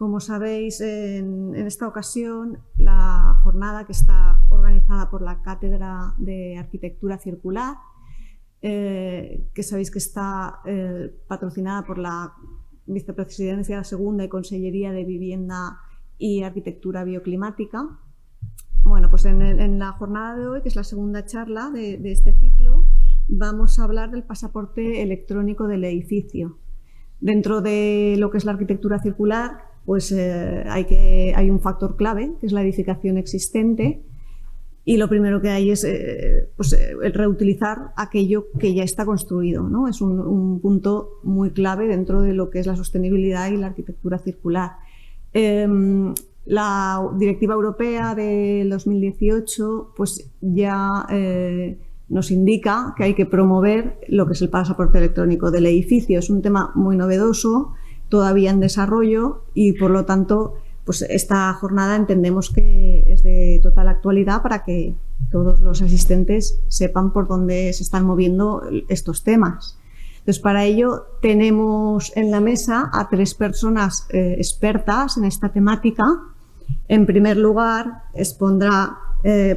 Como sabéis, en esta ocasión, la jornada que está organizada por la Cátedra de Arquitectura Circular, que sabéis que está patrocinada por la Vicepresidencia Segunda y Consellería de Vivienda y Arquitectura Bioclimática. Bueno, pues en la jornada de hoy, que es la segunda charla de este ciclo, vamos a hablar del pasaporte electrónico del edificio. Dentro de lo que es la arquitectura circular, pues hay un factor clave, que es la edificación existente, y lo primero que hay es el reutilizar aquello que ya está construido, ¿no? Es un punto muy clave dentro de lo que es la sostenibilidad y la arquitectura circular. La Directiva Europea del 2018 pues ya nos indica que hay que promover lo que es el pasaporte electrónico del edificio. Es un tema muy novedoso, todavía en desarrollo, y por lo tanto pues esta jornada entendemos que es de total actualidad para que todos los asistentes sepan por dónde se están moviendo estos temas. Entonces, para ello tenemos en la mesa a 3 personas expertas en esta temática. En primer lugar, expondrá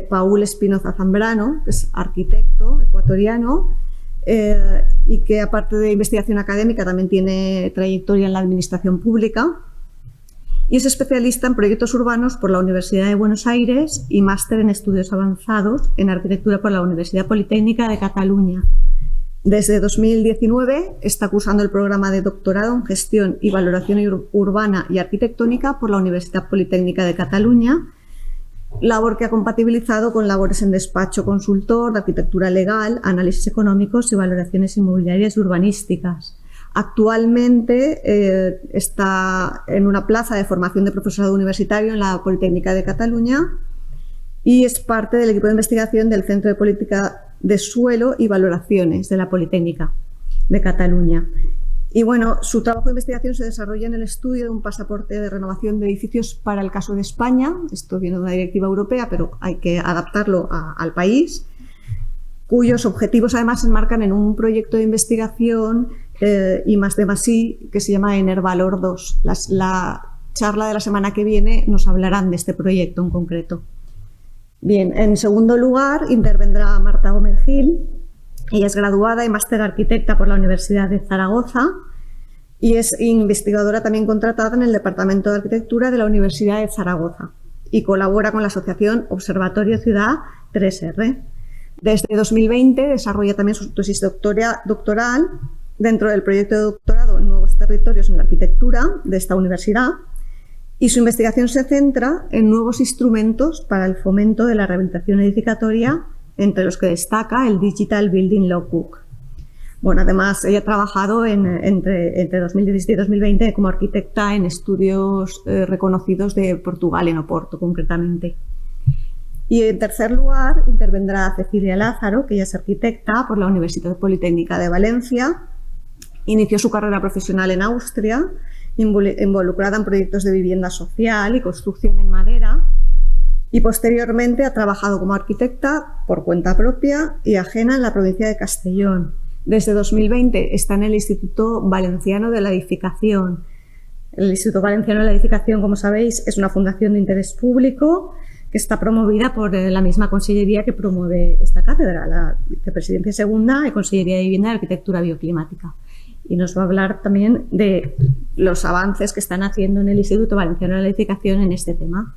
Paul Espinoza Zambrano, que es arquitecto ecuatoriano y que, aparte de investigación académica, también tiene trayectoria en la administración pública, y es especialista en proyectos urbanos por la Universidad de Buenos Aires y máster en estudios avanzados en arquitectura por la Universidad Politécnica de Cataluña. Desde 2019 está cursando el programa de doctorado en gestión y valoración urbana y arquitectónica por la Universidad Politécnica de Cataluña, labor que ha compatibilizado con labores en despacho consultor de arquitectura legal, análisis económicos y valoraciones inmobiliarias y urbanísticas. Actualmente está en una plaza de formación de profesorado universitario en la Politécnica de Cataluña y es parte del equipo de investigación del Centro de Política de Suelo y Valoraciones de la Politécnica de Cataluña. Y bueno, su trabajo de investigación se desarrolla en el estudio de un pasaporte de renovación de edificios para el caso de España. Esto viene de una directiva europea, pero hay que adaptarlo al país, cuyos objetivos además se enmarcan en un proyecto de investigación I+D+I que se llama Enervalor 2. La charla de la semana que viene nos hablarán de este proyecto en concreto. Bien, en segundo lugar intervendrá Marta Gómez Gil. Ella es graduada y máster arquitecta por la Universidad de Zaragoza y es investigadora también contratada en el Departamento de Arquitectura de la Universidad de Zaragoza y colabora con la asociación Observatorio Ciudad 3R. Desde 2020 desarrolla también su tesis doctoral dentro del proyecto de doctorado Nuevos Territorios en la Arquitectura de esta universidad, y su investigación se centra en nuevos instrumentos para el fomento de la rehabilitación edificatoria, entre los que destaca el Digital Building Logbook. Bueno, además, ella ha trabajado entre 2017 y 2020 como arquitecta en estudios reconocidos de Portugal, en Oporto concretamente. Y en tercer lugar intervendrá Cecilia Lázaro, que ella es arquitecta por la Universidad Politécnica de Valencia. Inició su carrera profesional en Austria, involucrada en proyectos de vivienda social y construcción en madera, y posteriormente ha trabajado como arquitecta por cuenta propia y ajena en la provincia de Castellón. Desde 2020 está en el Instituto Valenciano de la Edificación. El Instituto Valenciano de la Edificación, como sabéis, es una fundación de interés público que está promovida por la misma consellería que promueve esta cátedra, la Vicepresidencia Segunda y Consellería de Vivienda y Arquitectura Bioclimática. Y nos va a hablar también de los avances que están haciendo en el Instituto Valenciano de la Edificación en este tema.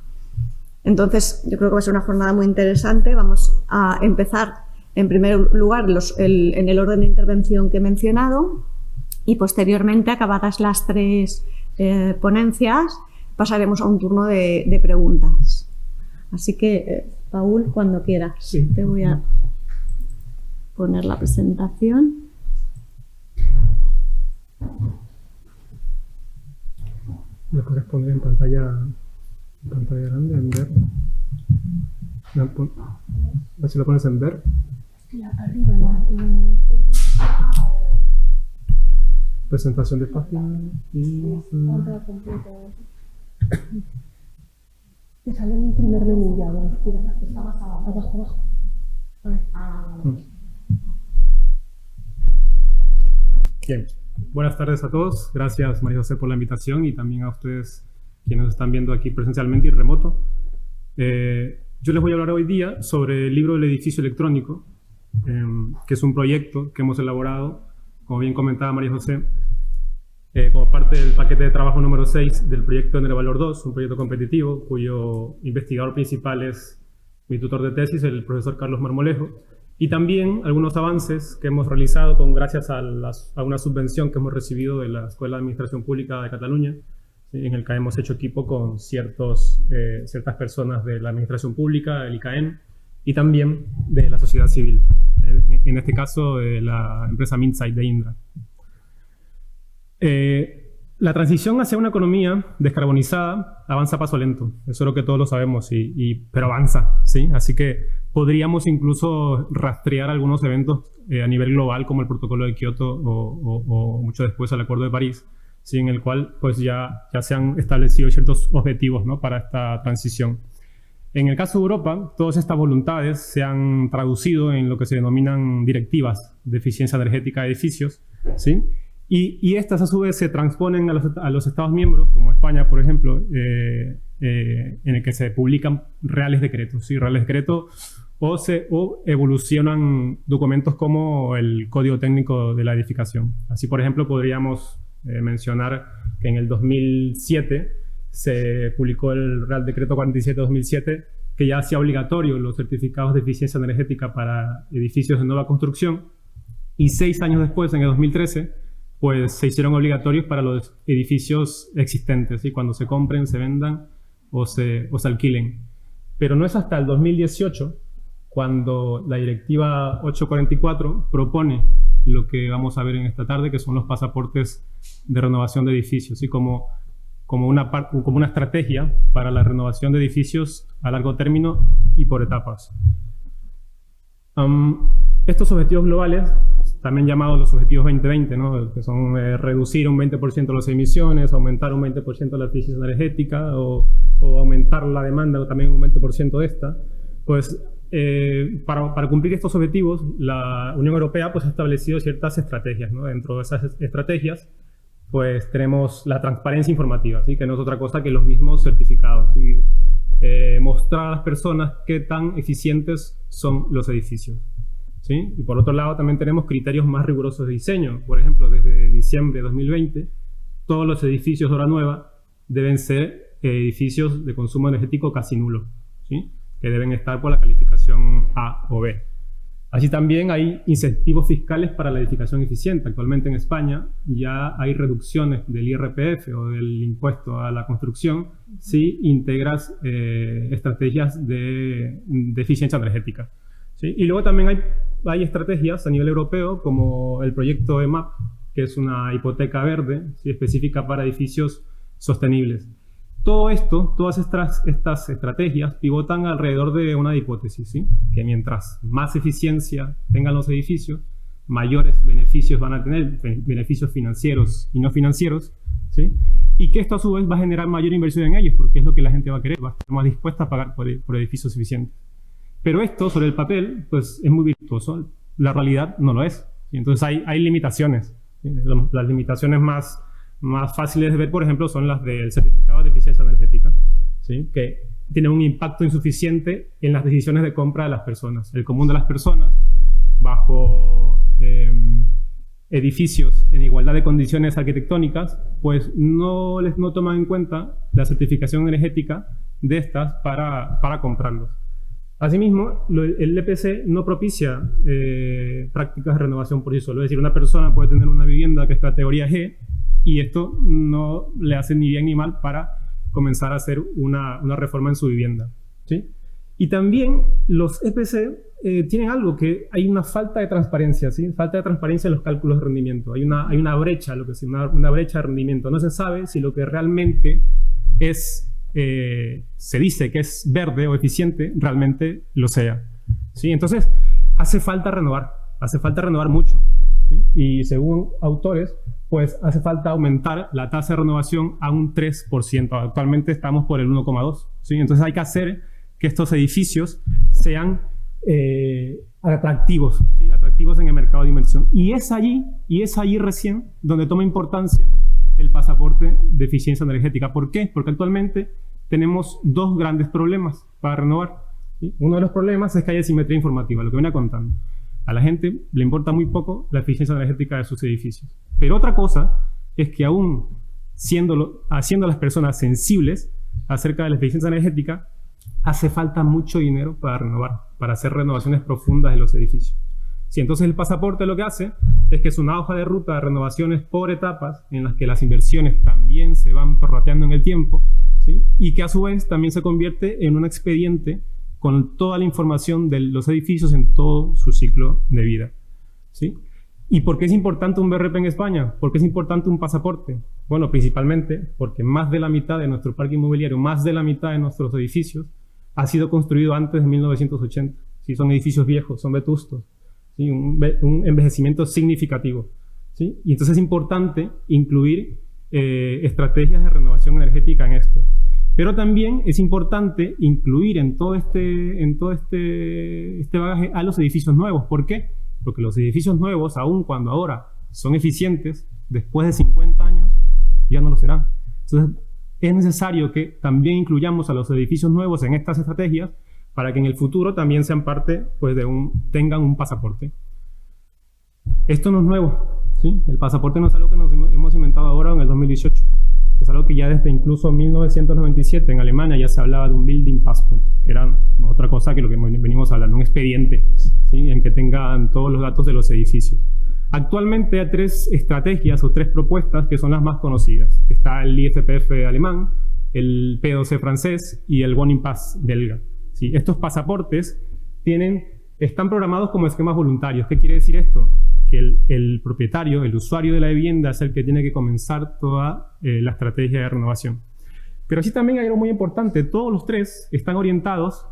Entonces, yo creo que va a ser una jornada muy interesante. Vamos a empezar, en primer lugar, en el orden de intervención que he mencionado, y posteriormente, acabadas las 3 ponencias, pasaremos a un turno de preguntas. Así que, Paul, cuando quieras, sí. Te voy a poner la presentación. ¿Me puedes poner en pantalla grande, en ver? A ver si lo pones en ver. Arriba, Presentación de página y... Te sale en el primer menú ya, está más abajo. Bien, buenas tardes a todos. Gracias, María José, por la invitación, y también a ustedes quienes nos están viendo aquí presencialmente y remoto. Yo les voy a hablar hoy día sobre el libro del edificio electrónico, que es un proyecto que hemos elaborado, como bien comentaba María José, como parte del paquete de trabajo número 6 del proyecto Enervalor 2, un proyecto competitivo cuyo investigador principal es mi tutor de tesis, el profesor Carlos Marmolejo, y también algunos avances que hemos realizado gracias a una subvención que hemos recibido de la Escuela de Administración Pública de Cataluña, ¿sí? En el que hemos hecho equipo con ciertas personas de la Administración Pública, el ICAEN, y también de la sociedad civil, en este caso de la empresa Minsight de Indra. La transición hacia una economía descarbonizada avanza a paso lento, eso es lo que todos lo sabemos, pero avanza, ¿sí? Así que podríamos incluso rastrear algunos eventos a nivel global, como el Protocolo de Kioto o mucho después el Acuerdo de París, ¿sí? En el cual pues ya se han establecido ciertos objetivos, ¿no?, para esta transición. En el caso de Europa, todas estas voluntades se han traducido en lo que se denominan directivas de eficiencia energética de edificios, ¿sí? Y estas a su vez se transponen a los Estados miembros, como España, por ejemplo, en el que se publican reales decretos, ¿sí? Reales decretos o evolucionan documentos como el Código Técnico de la Edificación. Así, por ejemplo, podríamos mencionar que en el 2007 se publicó el Real Decreto 47/2007, que ya hacía obligatorio los certificados de eficiencia energética para edificios de nueva construcción, y 6 años después, en el 2013, pues se hicieron obligatorios para los edificios existentes, ¿sí? Cuando se compren, se vendan o se alquilen. Pero no es hasta el 2018 cuando la Directiva 844 propone lo que vamos a ver en esta tarde, que son los pasaportes de renovación de edificios, ¿sí? Como una estrategia para la renovación de edificios a largo término y por etapas. Estos objetivos globales, también llamados los objetivos 2020, ¿no?, que son reducir un 20% las emisiones, aumentar un 20% la eficiencia energética o aumentar la demanda también un 20% de esta, pues para cumplir estos objetivos la Unión Europea pues ha establecido ciertas estrategias, ¿no? Dentro de esas estrategias pues tenemos la transparencia informativa, ¿sí?, que no es otra cosa que los mismos certificados, ¿sí? Mostrar a las personas qué tan eficientes son los edificios, ¿sí? Y por otro lado también tenemos criterios más rigurosos de diseño. Por ejemplo, desde diciembre de 2020 todos los edificios de obra nueva deben ser edificios de consumo energético casi nulo, ¿sí?, que deben estar por la calificación A o B. Así también hay incentivos fiscales para la edificación eficiente. Actualmente en España ya hay reducciones del IRPF o del impuesto a la construcción si integras estrategias de eficiencia energética, ¿sí? Y luego también hay estrategias a nivel europeo como el proyecto EMAP, que es una hipoteca verde, ¿sí?, específica para edificios sostenibles. Todo esto, todas estas estrategias pivotan alrededor de una hipótesis, ¿sí?, que mientras más eficiencia tengan los edificios, mayores beneficios van a tener, beneficios financieros y no financieros, ¿sí?, y que esto a su vez va a generar mayor inversión en ellos, porque es lo que la gente va a querer, va a estar más dispuesta a pagar por edificios eficientes. Pero esto, sobre el papel, pues es muy virtuoso. La realidad no lo es. ¿Sí? Entonces hay limitaciones. ¿Sí? Las limitaciones más fáciles de ver, por ejemplo, son las del certificado de eficiencia energética, ¿sí?, que tienen un impacto insuficiente en las decisiones de compra de las personas. El común de las personas, bajo edificios en igualdad de condiciones arquitectónicas, pues no toman en cuenta la certificación energética de estas para comprarlos. Asimismo, el EPC no propicia prácticas de renovación por sí solo. Es decir, una persona puede tener una vivienda que es categoría G y esto no le hace ni bien ni mal para comenzar a hacer una reforma en su vivienda, ¿sí? Y también los EPC tienen algo, que hay una falta de transparencia, ¿sí? Falta de transparencia en los cálculos de rendimiento. Hay una brecha, una brecha de rendimiento. No se sabe si lo que realmente es, se dice que es verde o eficiente, realmente lo sea, ¿sí? Entonces, hace falta renovar mucho, ¿sí? Y según autores, pues hace falta aumentar la tasa de renovación a un 3%. Actualmente estamos por el 1,2%, ¿sí? Entonces hay que hacer que estos edificios sean atractivos, ¿sí? Atractivos en el mercado de inversión. Y es allí recién donde toma importancia el pasaporte de eficiencia energética. ¿Por qué? Porque actualmente tenemos dos grandes problemas para renovar, ¿sí? Uno de los problemas es que hay asimetría informativa, lo que venía contando. A la gente le importa muy poco la eficiencia energética de sus edificios. Pero otra cosa es que aún haciendo a las personas sensibles acerca de la eficiencia energética, hace falta mucho dinero para renovar, para hacer renovaciones profundas de los edificios. Sí, entonces el pasaporte lo que hace es que es una hoja de ruta de renovaciones por etapas en las que las inversiones también se van prorrateando en el tiempo, ¿sí? Y que a su vez también se convierte en un expediente con toda la información de los edificios en todo su ciclo de vida, ¿sí? ¿Y por qué es importante un BRP en España? ¿Por qué es importante un pasaporte? Bueno, principalmente porque más de la mitad de nuestro parque inmobiliario, más de la mitad de nuestros edificios ha sido construido antes de 1980. ¿Sí? Son edificios viejos, son vetustos, ¿sí? Un envejecimiento significativo, ¿sí? Y entonces es importante incluir estrategias de renovación energética en esto. Pero también es importante incluir en todo este bagaje a los edificios nuevos. ¿Por qué? Porque los edificios nuevos, aun cuando ahora son eficientes, después de 50 años ya no lo serán. Entonces es necesario que también incluyamos a los edificios nuevos en estas estrategias para que en el futuro también sean parte, pues, tengan un pasaporte. Esto no es nuevo, ¿sí? El pasaporte no es algo que nos hemos inventado ahora en el 2018. Es algo que ya desde incluso 1997 en Alemania ya se hablaba de un Building Passport, que era otra cosa que lo que venimos hablando, un expediente, ¿sí? En que tengan todos los datos de los edificios. Actualmente hay tres estrategias o tres propuestas que son las más conocidas. Está el ISPF alemán, el P12 francés y el One in Pass belga. ¿Sí? Estos pasaportes están programados como esquemas voluntarios. ¿Qué quiere decir esto? Que el propietario, el usuario de la vivienda es el que tiene que comenzar toda la estrategia de renovación. Pero sí también hay algo muy importante. Todos los tres están orientados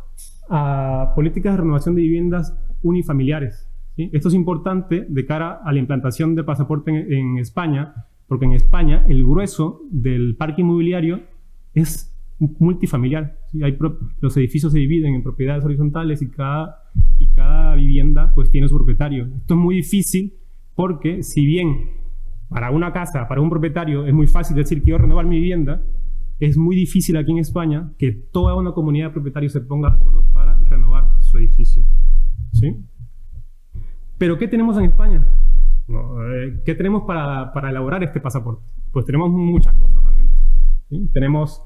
a políticas de renovación de viviendas unifamiliares. ¿Sí? Esto es importante de cara a la implantación del pasaporte en España, porque en España el grueso del parque inmobiliario es multifamiliar. ¿Sí? Los edificios se dividen en propiedades horizontales y cada vivienda pues tiene su propietario. Esto es muy difícil porque si bien para una casa, para un propietario es muy fácil decir quiero renovar mi vivienda, es muy difícil aquí en España que toda una comunidad de propietarios se ponga de acuerdo para renovar su edificio. ¿Sí? ¿Pero qué tenemos en España? ¿Qué tenemos para elaborar este pasaporte? Pues tenemos muchas cosas realmente. ¿Sí? Tenemos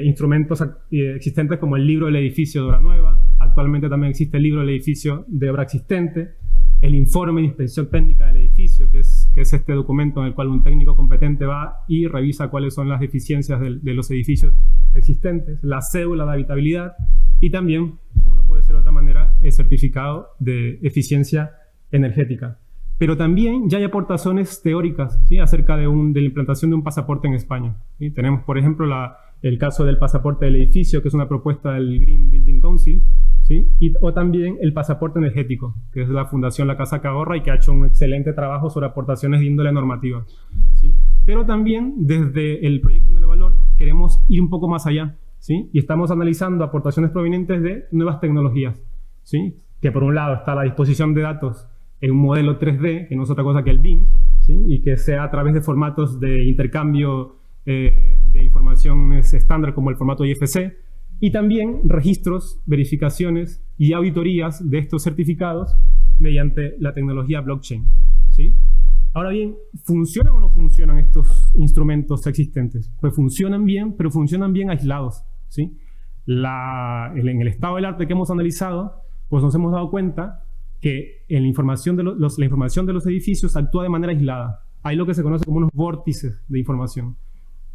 instrumentos existentes como el libro del edificio de obra nueva. Actualmente también existe el libro del edificio de obra existente. El informe de inspección técnica del edificio, que es este documento en el cual un técnico competente va y revisa cuáles son las deficiencias de los edificios existentes. La cédula de habitabilidad y también, como no puede ser de otra manera, el certificado de eficiencia energética. Pero también ya hay aportaciones teóricas, ¿sí? Acerca de la implantación de un pasaporte en España. ¿Sí? Tenemos, por ejemplo, el caso del pasaporte del edificio, que es una propuesta del Green Building Council, ¿sí? O también el pasaporte energético, que es de la Fundación La Casa que Ahorra y que ha hecho un excelente trabajo sobre aportaciones de índole normativa. ¿Sí? Pero también desde el proyecto Enervalor queremos ir un poco más allá, ¿sí? Y estamos analizando aportaciones provenientes de nuevas tecnologías, ¿sí? Que por un lado está la disposición de datos en un modelo 3D, que no es otra cosa que el BIM, ¿sí? Y que sea a través de formatos de intercambio de informaciones estándar como el formato IFC, y también registros, verificaciones y auditorías de estos certificados mediante la tecnología blockchain. ¿Sí? Ahora bien, ¿funcionan o no funcionan estos instrumentos existentes? Pues funcionan bien, pero funcionan bien aislados. ¿Sí? En el estado del arte que hemos analizado, pues nos hemos dado cuenta que la información de los edificios actúa de manera aislada. Hay lo que se conoce como unos vórtices de información.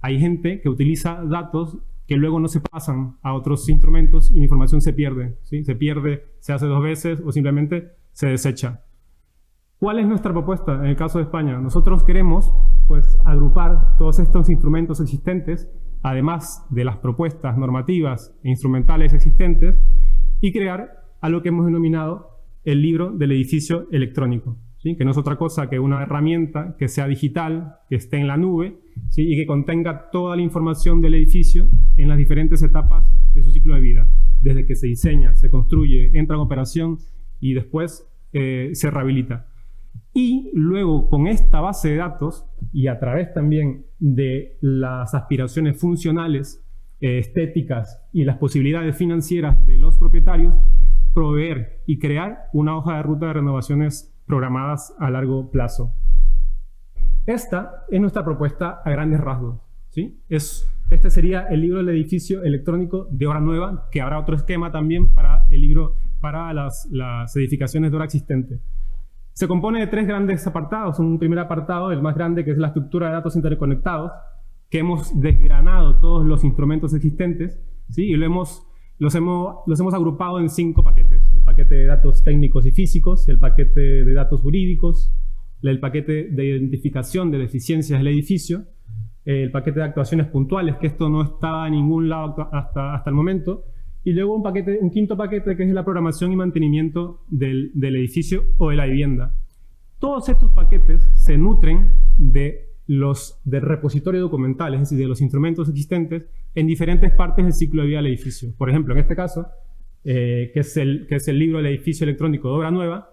Hay gente que utiliza datos que luego no se pasan a otros instrumentos y la información se pierde, ¿sí? Se pierde, se hace 2 veces o simplemente se desecha. ¿Cuál es nuestra propuesta en el caso de España? Nosotros queremos, pues, agrupar todos estos instrumentos existentes, además de las propuestas normativas e instrumentales existentes, y crear algo que hemos denominado el libro del edificio electrónico, ¿sí? Que no es otra cosa que una herramienta que sea digital, que esté en la nube, ¿sí? Y que contenga toda la información del edificio en las diferentes etapas de su ciclo de vida, desde que se diseña, se construye, entra en operación y después se rehabilita. Y luego, con esta base de datos y a través también de las aspiraciones funcionales, estéticas y las posibilidades financieras de los propietarios, proveer y crear una hoja de ruta de renovaciones programadas a largo plazo. Esta es nuestra propuesta a grandes rasgos, ¿sí? Este sería el libro del edificio electrónico de obra nueva, que habrá otro esquema también para el libro para las edificaciones de obra existente. Se compone de 3 grandes apartados. Un primer apartado, el más grande, que es la estructura de datos interconectados, que hemos desgranado todos los instrumentos existentes, ¿sí? Y los hemos agrupado en 5 paquetes. El paquete de datos técnicos y físicos, el paquete de datos jurídicos, el paquete de identificación de deficiencias del edificio, el paquete de actuaciones puntuales, que esto no estaba en ningún lado hasta el momento, y luego un quinto paquete que es la programación y mantenimiento del edificio o de la vivienda. Todos estos paquetes se nutren del repositorio documental, es decir, de los instrumentos existentes en diferentes partes del ciclo de vida del edificio. Por ejemplo, en este caso, que es el libro del edificio electrónico de obra nueva,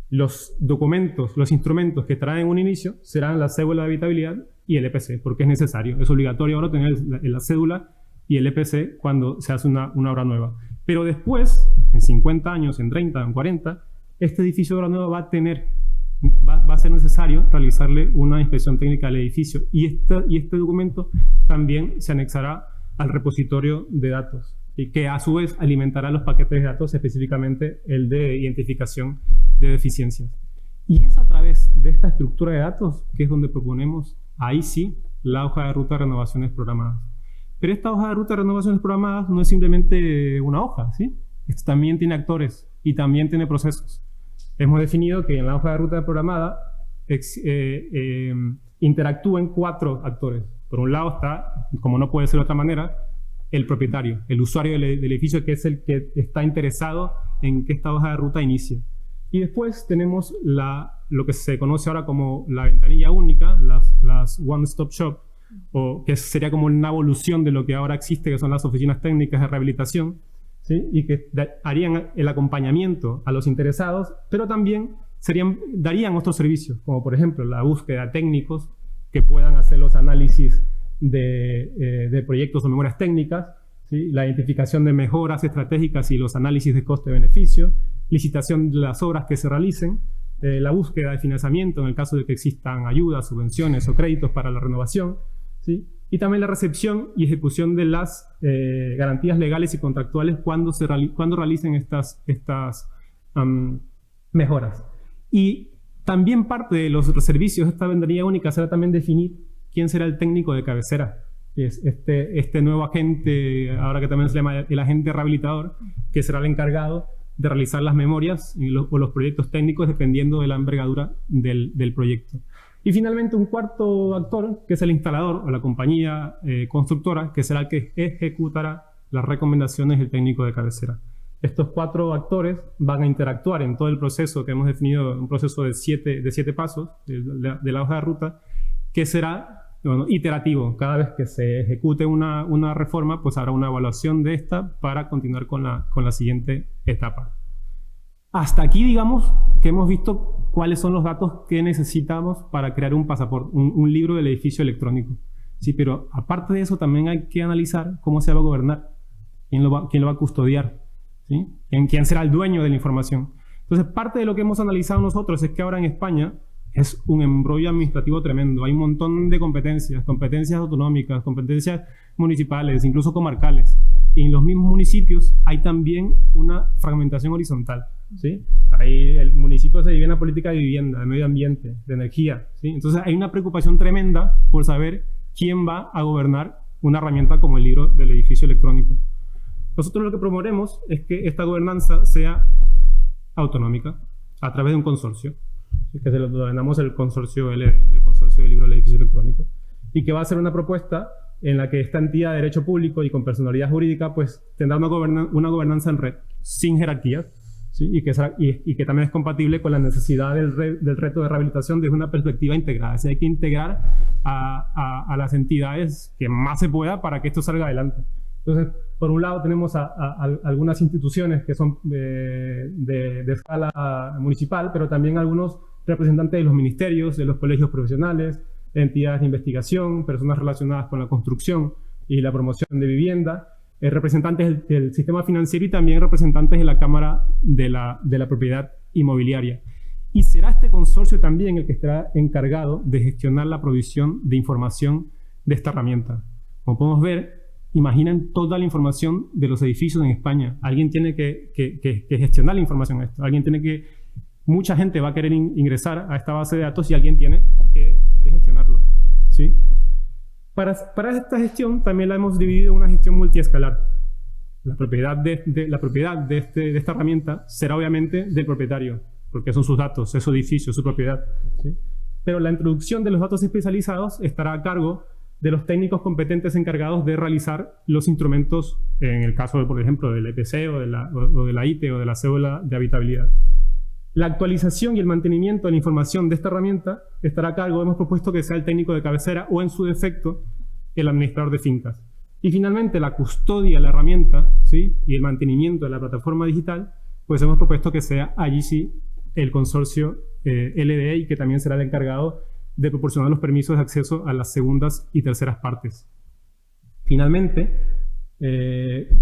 los documentos, los instrumentos que estarán en un inicio serán la cédula de habitabilidad y el EPC, porque es necesario. Es obligatorio ahora tener la cédula y el EPC cuando se hace una obra nueva. Pero después, en 50 años, en 30, en 40, este edificio de obra nueva va a ser necesario realizarle una inspección técnica al edificio y este documento también se anexará al repositorio de datos y que a su vez alimentará los paquetes de datos, específicamente el de identificación de deficiencias. Y es a través de esta estructura de datos que es donde proponemos, ahí sí, la hoja de ruta de renovaciones programadas. Pero esta hoja de ruta de renovaciones programadas no es simplemente una hoja, ¿sí? Esto también tiene actores y también tiene procesos. Hemos definido que en la hoja de ruta programada interactúen 4 actores. Por un lado está, como no puede ser de otra manera, el propietario, el usuario del edificio, que es el que está interesado en que esta hoja de ruta inicie. Y después tenemos lo que se conoce ahora como la ventanilla única, las one-stop shop, o que sería como una evolución de lo que ahora existe, que son las oficinas técnicas de rehabilitación, ¿sí? Y que harían el acompañamiento a los interesados, pero también darían otros servicios, como por ejemplo la búsqueda de técnicos que puedan hacer los análisis de proyectos o memorias técnicas, ¿sí? La identificación de mejoras estratégicas y los análisis de coste-beneficio, licitación de las obras que se realicen, la búsqueda de financiamiento en el caso de que existan ayudas, subvenciones o créditos para la renovación, ¿sí? Y también la recepción y ejecución de las garantías legales y contractuales cuando realicen estas mejoras. Y también parte de los servicios de esta ventanilla única será también definir quién será el técnico de cabecera. Es este nuevo agente, ahora que también se llama el agente rehabilitador, que será el encargado de realizar las memorias o los proyectos técnicos dependiendo de la envergadura del proyecto. Y finalmente un cuarto actor, que es el instalador o la compañía constructora, que será el que ejecutará las recomendaciones del técnico de cabecera. Estos 4 actores van a interactuar en todo el proceso que hemos definido, un proceso de 7 pasos de la hoja de ruta, que será iterativo. Cada vez que se ejecute una reforma, pues habrá una evaluación de esta para continuar con la siguiente etapa. Hasta aquí, digamos, que hemos visto cuáles son los datos que necesitamos para crear un pasaporte, un libro del edificio electrónico. Sí, pero aparte de eso también hay que analizar cómo se va a gobernar, quién lo va a custodiar, ¿sí? ¿Quién será el dueño de la información? Entonces, parte de lo que hemos analizado nosotros es que ahora en España es un embrollo administrativo tremendo. Hay un montón de competencias autonómicas, competencias municipales, incluso comarcales. Y en los mismos municipios hay también una fragmentación horizontal, ¿sí? Ahí el municipio se divide en la política de vivienda, de medio ambiente, de energía, ¿sí? Entonces hay una preocupación tremenda por saber quién va a gobernar una herramienta como el libro del edificio electrónico. Nosotros lo que promovemos es que esta gobernanza sea autonómica a través de un consorcio, ¿sí? Que se lo denominamos el consorcio LD, el consorcio del libro del edificio electrónico, y que va a ser una propuesta en la que esta entidad de derecho público y con personalidad jurídica pues tendrá una gobernanza en red, sin jerarquías, ¿sí? y que también es compatible con la necesidad del reto de rehabilitación desde una perspectiva integrada. Hay que integrar a las entidades que más se pueda para que esto salga adelante. Entonces, por un lado tenemos a algunas instituciones que son de escala municipal, pero también algunos representantes de los ministerios, de los colegios profesionales, entidades de investigación, personas relacionadas con la construcción y la promoción de vivienda, representantes del sistema financiero y también representantes de la Cámara de la Propiedad Inmobiliaria. Y será este consorcio también el que estará encargado de gestionar la provisión de información de esta herramienta. Como podemos ver, imaginen toda la información de los edificios en España. Alguien tiene que gestionar la información de esto. Mucha gente va a querer ingresar a esta base de datos y alguien tiene que gestionarlo, ¿sí? Para esta gestión también la hemos dividido en una gestión multiescalar. La propiedad de esta herramienta será obviamente del propietario, porque son sus datos, es su edificio, su propiedad, ¿sí? Pero la introducción de los datos especializados estará a cargo de los técnicos competentes encargados de realizar los instrumentos, en el caso, por ejemplo, del EPC o de la ITE o de la cédula de habitabilidad. La actualización y el mantenimiento de la información de esta herramienta estará a cargo, hemos propuesto que sea el técnico de cabecera o, en su defecto, el administrador de fincas. Y finalmente, la custodia de la herramienta, ¿sí?, y el mantenimiento de la plataforma digital, pues hemos propuesto que sea allí sí el consorcio LDE, que también será el encargado de proporcionar los permisos de acceso a las segundas y terceras partes. Finalmente,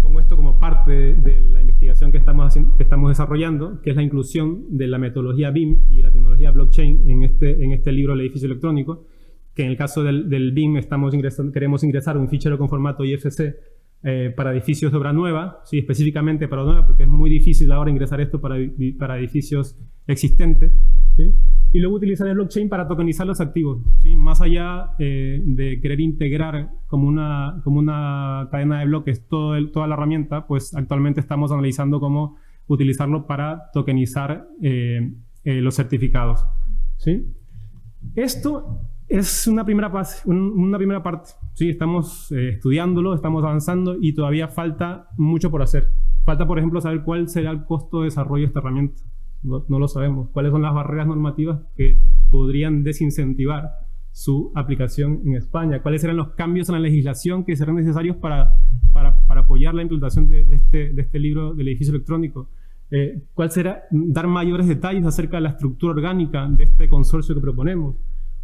pongo esto como parte de la investigación que estamos desarrollando, que es la inclusión de la metodología BIM y la tecnología blockchain en este libro del edificio electrónico, que en el caso del BIM queremos ingresar un fichero con formato IFC para edificios de obra nueva, sí, específicamente para obra nueva, porque es muy difícil ahora ingresar esto para edificios existentes, ¿sí? Y luego utilizar el blockchain para tokenizar los activos, ¿sí? Más allá de querer integrar como una cadena de bloques toda la herramienta, pues actualmente estamos analizando cómo utilizarlo para tokenizar los certificados, ¿sí? Esto es una primera parte. Sí, estamos estudiándolo, estamos avanzando y todavía falta mucho por hacer. Falta, por ejemplo, saber cuál será el costo de desarrollo de esta herramienta. No lo sabemos. ¿Cuáles son las barreras normativas que podrían desincentivar su aplicación en España? ¿Cuáles serán los cambios en la legislación que serán necesarios para apoyar la implementación de este libro del edificio electrónico? ¿Cuál será dar mayores detalles acerca de la estructura orgánica de este consorcio que proponemos?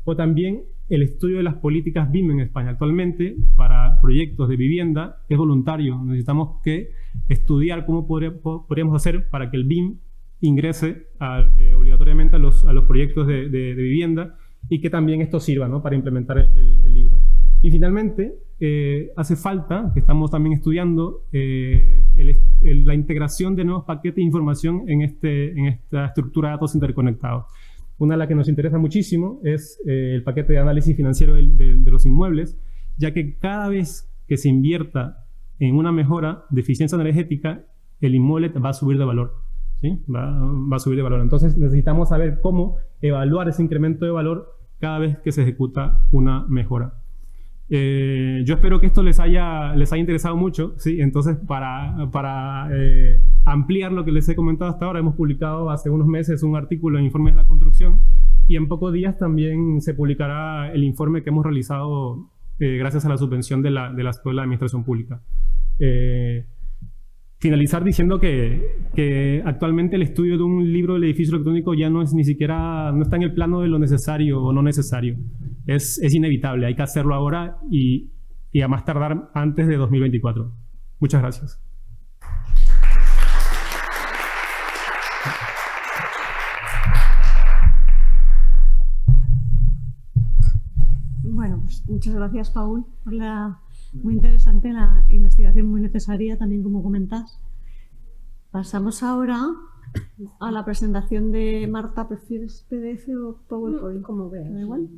O también el estudio de las políticas BIM en España. Actualmente, para proyectos de vivienda es voluntario. Necesitamos que estudiar cómo podríamos hacer para que el BIM ingrese obligatoriamente a los proyectos de vivienda y que también esto sirva, ¿no?, para implementar el libro. Y finalmente, hace falta, que estamos también estudiando, la integración de nuevos paquetes de información en esta estructura de datos interconectados. Una de las que nos interesa muchísimo es el paquete de análisis financiero de los inmuebles, ya que cada vez que se invierta en una mejora de eficiencia energética, el inmueble va a subir de valor, ¿sí? Va a subir de valor. Entonces necesitamos saber cómo evaluar ese incremento de valor cada vez que se ejecuta una mejora. Yo espero que esto les haya interesado mucho, ¿sí? Entonces, para ampliar lo que les he comentado hasta ahora, hemos publicado hace unos meses un artículo en Informes de la Construcción y en pocos días también se publicará el informe que hemos realizado gracias a la subvención de la Escuela de Administración Pública. Finalizar diciendo que actualmente el estudio de un libro del edificio electrónico ya no está en el plano de lo necesario o no necesario. Es inevitable, hay que hacerlo ahora y a más tardar antes de 2024. Muchas gracias. Bueno, pues muchas gracias, Paul, por muy interesante la investigación, muy necesaria también, como comentas. Pasamos ahora a la presentación de Marta. ¿Prefieres PDF o PowerPoint? Como veas. ¿Da igual?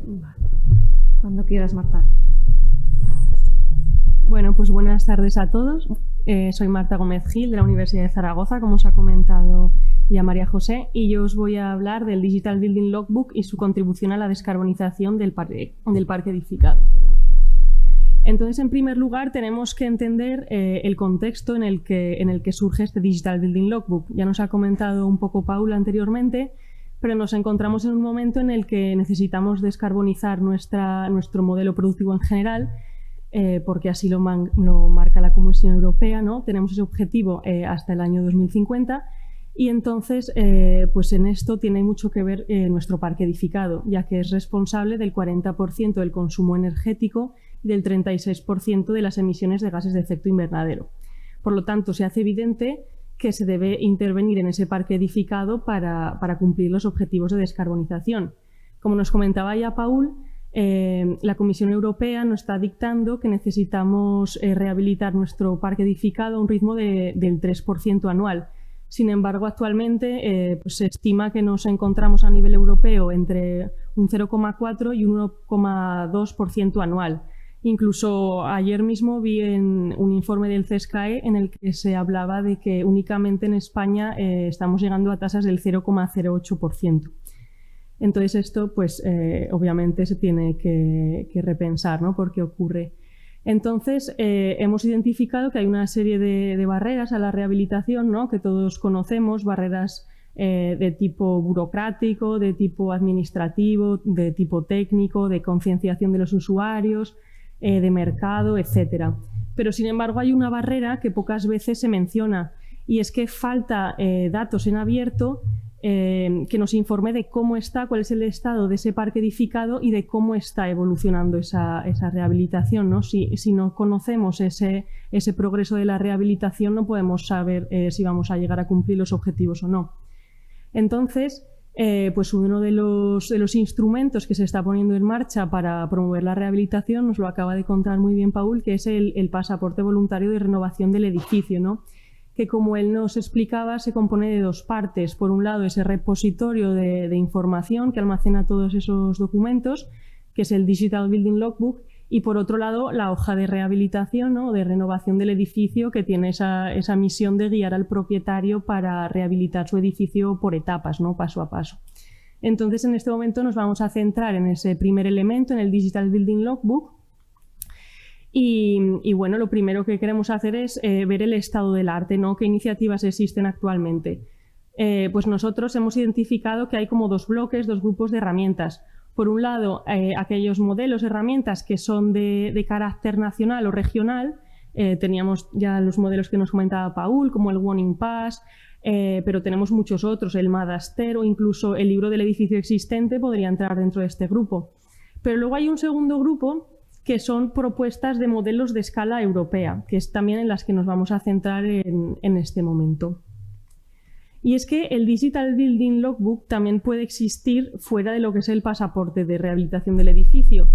Vale. Cuando quieras, Marta. Bueno, pues buenas tardes a todos. Soy Marta Gómez Gil, de la Universidad de Zaragoza, como os ha comentado ya María José, y yo os voy a hablar del Digital Building Logbook y su contribución a la descarbonización del parque edificado. Entonces, en primer lugar, tenemos que entender el contexto en el que surge este Digital Building Logbook. Ya nos ha comentado un poco Paula anteriormente, pero nos encontramos en un momento en el que necesitamos descarbonizar nuestro modelo productivo en general porque así lo marca la Comisión Europea, ¿no? Tenemos ese objetivo hasta el año 2050 y entonces pues en esto tiene mucho que ver nuestro parque edificado, ya que es responsable del 40% del consumo energético y del 36% de las emisiones de gases de efecto invernadero. Por lo tanto, se hace evidente que se debe intervenir en ese parque edificado para cumplir los objetivos de descarbonización. Como nos comentaba ya Paul, la Comisión Europea nos está dictando que necesitamos rehabilitar nuestro parque edificado a un ritmo del 3% anual. Sin embargo, actualmente pues se estima que nos encontramos a nivel europeo entre un 0,4 y un 1,2% anual. Incluso ayer mismo vi en un informe del CESCAE en el que se hablaba de que únicamente en España estamos llegando a tasas del 0,08%. Entonces esto pues obviamente se tiene que repensar, ¿no? ¿Por qué ocurre? Entonces hemos identificado que hay una serie de barreras a la rehabilitación, ¿no? Que todos conocemos, barreras de tipo burocrático, de tipo administrativo, de tipo técnico, de concienciación de los usuarios, de mercado, etc. Pero sin embargo hay una barrera que pocas veces se menciona y es que falta datos en abierto que nos informe de cómo está, cuál es el estado de ese parque edificado y de cómo está evolucionando esa rehabilitación, ¿no? Si no conocemos ese progreso de la rehabilitación, no podemos saber si vamos a llegar a cumplir los objetivos o no. Entonces, pues uno de los instrumentos que se está poniendo en marcha para promover la rehabilitación nos lo acaba de contar muy bien Paul, que es el pasaporte voluntario de renovación del edificio, ¿no? Que como él nos explicaba se compone de dos partes. Por un lado ese repositorio de información que almacena todos esos documentos, que es el Digital Building Logbook, y por otro lado la hoja de rehabilitación, ¿no? De renovación del edificio, que tiene esa misión de guiar al propietario para rehabilitar su edificio por etapas, ¿no? Paso a paso. Entonces en este momento nos vamos a centrar en ese primer elemento, en el Digital Building Logbook. Y bueno, lo primero que queremos hacer es ver el estado del arte, ¿no? ¿Qué iniciativas existen actualmente? Pues nosotros hemos identificado que hay como dos bloques, dos grupos de herramientas. Por un lado, aquellos modelos, herramientas que son de carácter nacional o regional. Teníamos ya los modelos que nos comentaba Paul, como el One in Pass, pero tenemos muchos otros, el Madaster o incluso el libro del edificio existente podría entrar dentro de este grupo. Pero luego hay un segundo grupo que son propuestas de modelos de escala europea, que es también en las que nos vamos a centrar en este momento. Y es que el Digital Building Logbook también puede existir fuera de lo que es el pasaporte de rehabilitación del edificio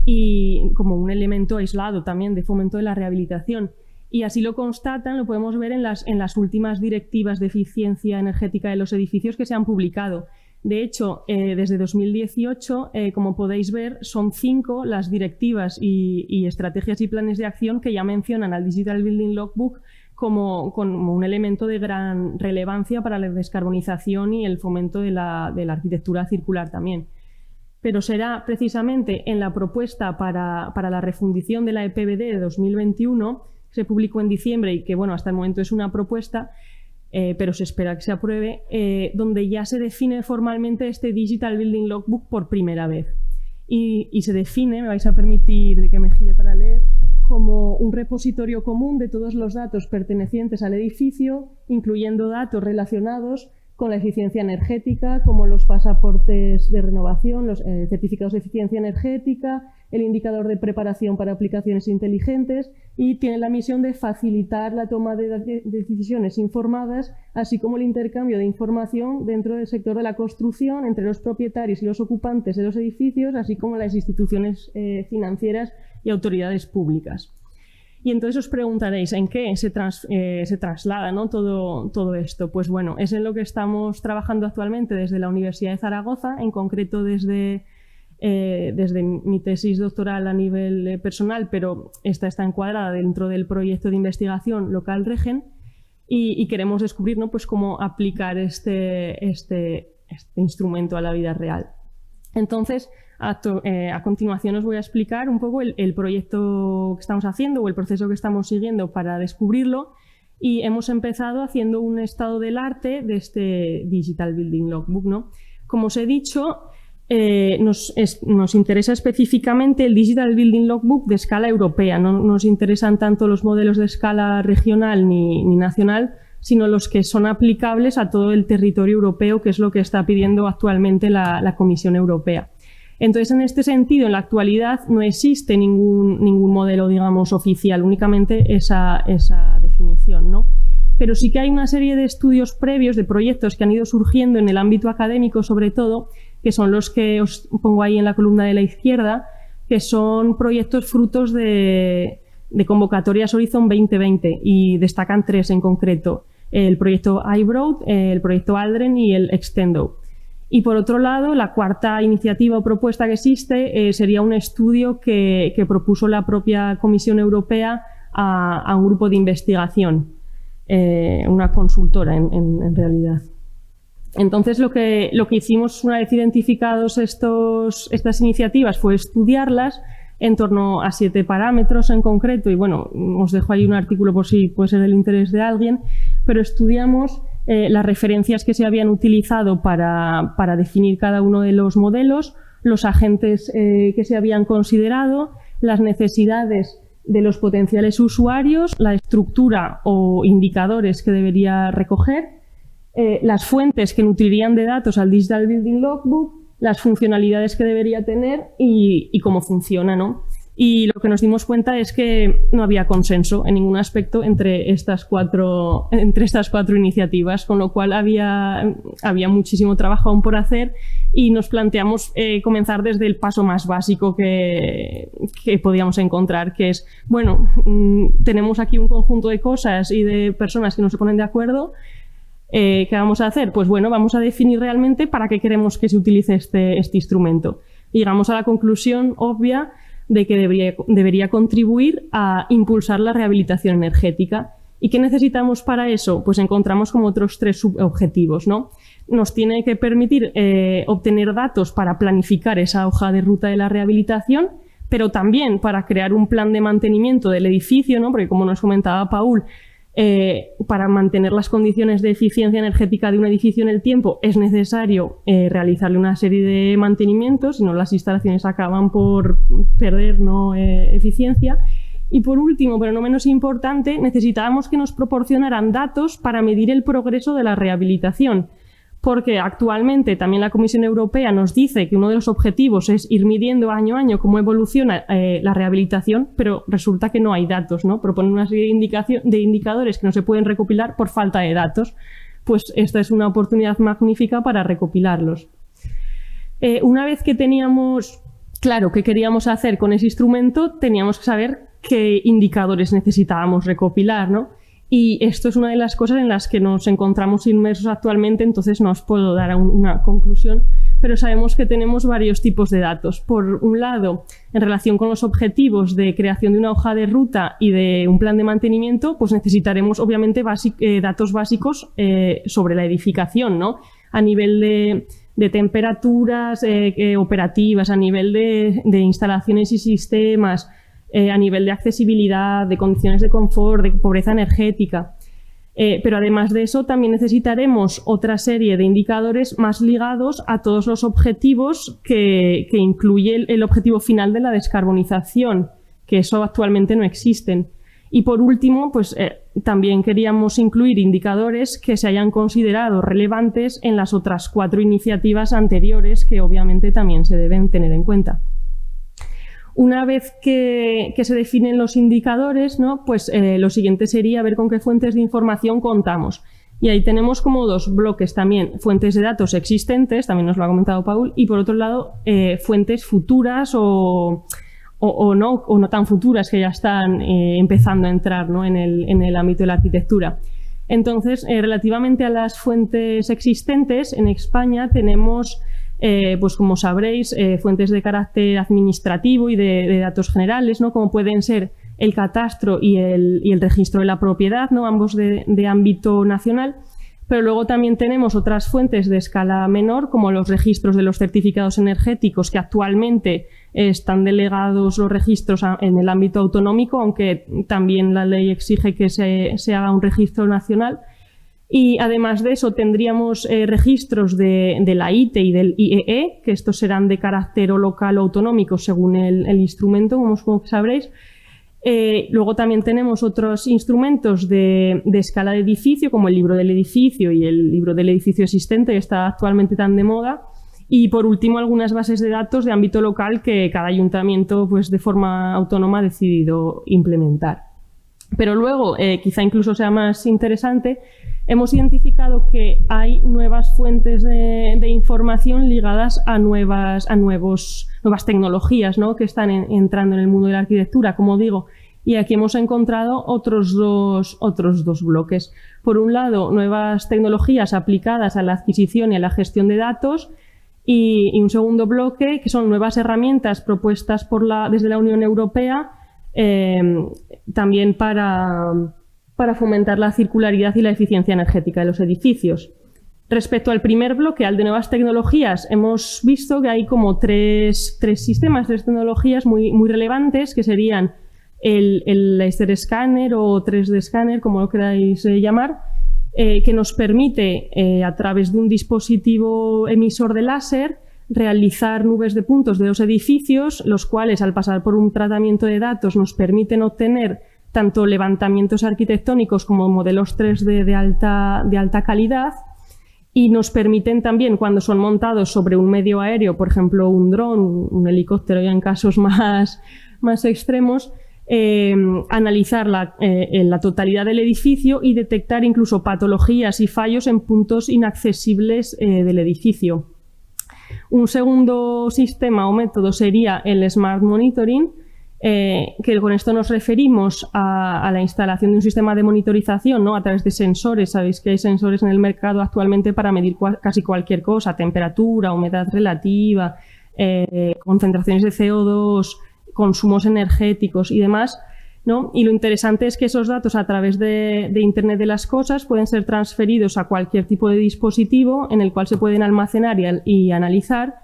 y como un elemento aislado también de fomento de la rehabilitación. Y así lo constatan, lo podemos ver en las últimas directivas de eficiencia energética de los edificios que se han publicado. De hecho, desde 2018, como podéis ver, son 5 las directivas y estrategias y planes de acción que ya mencionan al Digital Building Logbook como un elemento de gran relevancia para la descarbonización y el fomento de la arquitectura circular también. Pero será precisamente en la propuesta para la refundición de la EPBD de 2021, que se publicó en diciembre y que bueno, hasta el momento es una propuesta, pero se espera que se apruebe, donde ya se define formalmente este Digital Building Logbook por primera vez. Y se define, me vais a permitir de que me gire para leer, como un repositorio común de todos los datos pertenecientes al edificio, incluyendo datos relacionados con la eficiencia energética, como los pasaportes de renovación, los certificados de eficiencia energética, el indicador de preparación para aplicaciones inteligentes, y tiene la misión de facilitar la toma de decisiones informadas, así como el intercambio de información dentro del sector de la construcción entre los propietarios y los ocupantes de los edificios, así como las instituciones financieras y autoridades públicas. Y entonces os preguntaréis, ¿en qué se traslada, ¿no? todo esto? Pues bueno, es en lo que estamos trabajando actualmente desde la Universidad de Zaragoza, en concreto desde mi tesis doctoral a nivel personal, pero esta está encuadrada dentro del proyecto de investigación Local Regen, y queremos descubrir, ¿no? Pues cómo aplicar este instrumento a la vida real. Entonces, a continuación os voy a explicar un poco el proyecto que estamos haciendo o el proceso que estamos siguiendo para descubrirlo, y hemos empezado haciendo un estado del arte de este Digital Building Logbook, ¿no? Como os he dicho, nos interesa específicamente el Digital Building Logbook de escala europea. No nos interesan tanto los modelos de escala regional ni nacional, sino los que son aplicables a todo el territorio europeo, que es lo que está pidiendo actualmente la Comisión Europea. Entonces, en este sentido, en la actualidad no existe ningún modelo, digamos, oficial, únicamente esa definición, ¿no? Pero sí que hay una serie de estudios previos, de proyectos que han ido surgiendo en el ámbito académico, sobre todo, que son los que os pongo ahí en la columna de la izquierda, que son proyectos frutos de convocatorias Horizon 2020 y destacan 3 en concreto: el proyecto iBroad, el proyecto Aldren y el Extendo. Y por otro lado, la cuarta iniciativa o propuesta que existe sería un estudio que propuso la propia Comisión Europea a un grupo de investigación, una consultora en realidad. Entonces lo que hicimos una vez identificados estas iniciativas fue estudiarlas en torno a 7 parámetros en concreto, y bueno, os dejo ahí un artículo por si puede ser del interés de alguien, pero estudiamos las referencias que se habían utilizado para definir cada uno de los modelos, los agentes que se habían considerado, las necesidades de los potenciales usuarios, la estructura o indicadores que debería recoger, las fuentes que nutrirían de datos al Digital Building Logbook, las funcionalidades que debería tener y cómo funciona, ¿no? Y lo que nos dimos cuenta es que no había consenso en ningún aspecto entre estas cuatro iniciativas, con lo cual había muchísimo trabajo aún por hacer, y nos planteamos comenzar desde el paso más básico que podíamos encontrar, que es, bueno, tenemos aquí un conjunto de cosas y de personas que no se ponen de acuerdo. ¿Qué vamos a hacer? Pues bueno, vamos a definir realmente para qué queremos que se utilice este instrumento. Y llegamos a la conclusión obvia de que debería contribuir a impulsar la rehabilitación energética. ¿Y qué necesitamos para eso? Pues encontramos como otros 3 subobjetivos, ¿no? Nos tiene que permitir obtener datos para planificar esa hoja de ruta de la rehabilitación, pero también para crear un plan de mantenimiento del edificio, ¿no? Porque, como nos comentaba Paul, para mantener las condiciones de eficiencia energética de un edificio en el tiempo es necesario realizarle una serie de mantenimientos, si no las instalaciones acaban por perder, ¿no?, eficiencia. Y por último, pero no menos importante, necesitábamos que nos proporcionaran datos para medir el progreso de la rehabilitación, porque actualmente también la Comisión Europea nos dice que uno de los objetivos es ir midiendo año a año cómo evoluciona la rehabilitación, pero resulta que no hay datos, ¿no? Proponen una serie de indicadores que no se pueden recopilar por falta de datos. Pues esta es una oportunidad magnífica para recopilarlos. Una vez que teníamos claro qué queríamos hacer con ese instrumento, teníamos que saber qué indicadores necesitábamos recopilar, ¿no? Y esto es una de las cosas en las que nos encontramos inmersos actualmente, entonces no os puedo dar una conclusión, pero sabemos que tenemos varios tipos de datos. Por un lado, en relación con los objetivos de creación de una hoja de ruta y de un plan de mantenimiento, pues necesitaremos obviamente datos básicos sobre la edificación, ¿no? A nivel de temperaturas operativas, a nivel de instalaciones y sistemas, a nivel de accesibilidad, de condiciones de confort, de pobreza energética. Pero además de eso también necesitaremos otra serie de indicadores más ligados a todos los objetivos que incluye el objetivo final de la descarbonización, que eso actualmente no existen. Y por último, pues también queríamos incluir indicadores que se hayan considerado relevantes en las otras 4 iniciativas anteriores, que obviamente también se deben tener en cuenta. Una vez que se definen los indicadores, ¿no?, pues lo siguiente sería ver con qué fuentes de información contamos. Y ahí tenemos como 2 bloques también: fuentes de datos existentes, también nos lo ha comentado Paul, y por otro lado fuentes futuras o no tan futuras, que ya están empezando a entrar, ¿no?, en el ámbito de la arquitectura. Entonces, relativamente a las fuentes existentes, en España tenemos, pues como sabréis, fuentes de carácter administrativo y de datos generales, ¿no?, como pueden ser el catastro y el registro de la propiedad, ¿no?, ambos de ámbito nacional. Pero luego también tenemos otras fuentes de escala menor, como los registros de los certificados energéticos, que actualmente están delegados los registros en el ámbito autonómico, aunque también la ley exige que se haga un registro nacional. Y además de eso tendríamos registros de la ITE y del IEE, que estos serán de carácter o local o autonómico según el instrumento, como supongo que sabréis. Luego también tenemos otros instrumentos de escala de edificio, como el libro del edificio y el libro del edificio existente, que está actualmente tan de moda. Y por último, algunas bases de datos de ámbito local que cada ayuntamiento, pues, de forma autónoma ha decidido implementar. Pero luego, quizá incluso sea más interesante, hemos identificado que hay nuevas fuentes de información ligadas a nuevas tecnologías, ¿no?, que están entrando en el mundo de la arquitectura, como digo. Y aquí hemos encontrado otros dos bloques. Por un lado, nuevas tecnologías aplicadas a la adquisición y a la gestión de datos, y un segundo bloque, que son nuevas herramientas propuestas desde la Unión Europea, también para fomentar la circularidad y la eficiencia energética de los edificios. Respecto al primer bloque, al de nuevas tecnologías, hemos visto que hay como tres sistemas, tres tecnologías muy relevantes, que serían el laser scanner o 3D scanner, como lo queráis llamar, que nos permite, a través de un dispositivo emisor de láser, realizar nubes de puntos de los edificios, los cuales, al pasar por un tratamiento de datos, nos permiten obtener tanto levantamientos arquitectónicos como modelos 3D de alta calidad, y nos permiten también, cuando son montados sobre un medio aéreo, por ejemplo un dron, un helicóptero ya en casos más extremos, analizar la totalidad del edificio y detectar incluso patologías y fallos en puntos inaccesibles del edificio. Un segundo sistema o método sería el Smart Monitoring, que con esto nos referimos a la instalación de un sistema de monitorización, ¿no?, a través de sensores. Sabéis que hay sensores en el mercado actualmente para medir casi cualquier cosa: temperatura, humedad relativa, concentraciones de CO2, consumos energéticos y demás, ¿no? Y lo interesante es que esos datos, a través de Internet de las Cosas, pueden ser transferidos a cualquier tipo de dispositivo en el cual se pueden almacenar y analizar.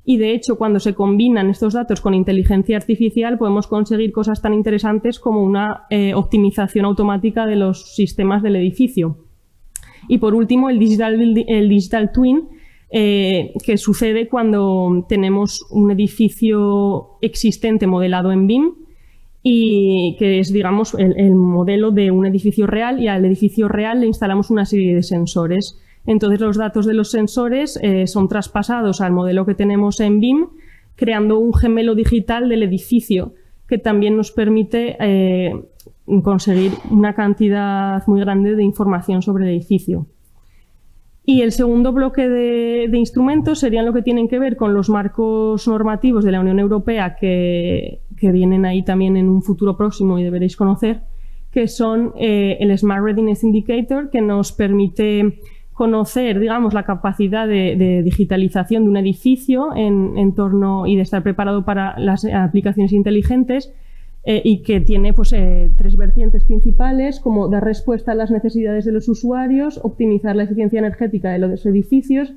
Y de hecho, cuando se combinan estos datos con inteligencia artificial, podemos conseguir cosas tan interesantes como una optimización automática de los sistemas del edificio. Y por último, el Digital Twin, que sucede cuando tenemos un edificio existente modelado en BIM, y que es, digamos, el modelo de un edificio real, y al edificio real le instalamos una serie de sensores. Entonces los datos de los sensores son traspasados al modelo que tenemos en BIM, creando un gemelo digital del edificio, que también nos permite conseguir una cantidad muy grande de información sobre el edificio. Y el segundo bloque de instrumentos serían lo que tienen que ver con los marcos normativos de la Unión Europea, que vienen ahí también en un futuro próximo y deberéis conocer, que son el Smart Readiness Indicator, que nos permite conocer, digamos, la capacidad de digitalización de un edificio en torno y de estar preparado para las aplicaciones inteligentes, y que tiene, pues, tres vertientes principales, como dar respuesta a las necesidades de los usuarios, optimizar la eficiencia energética de los edificios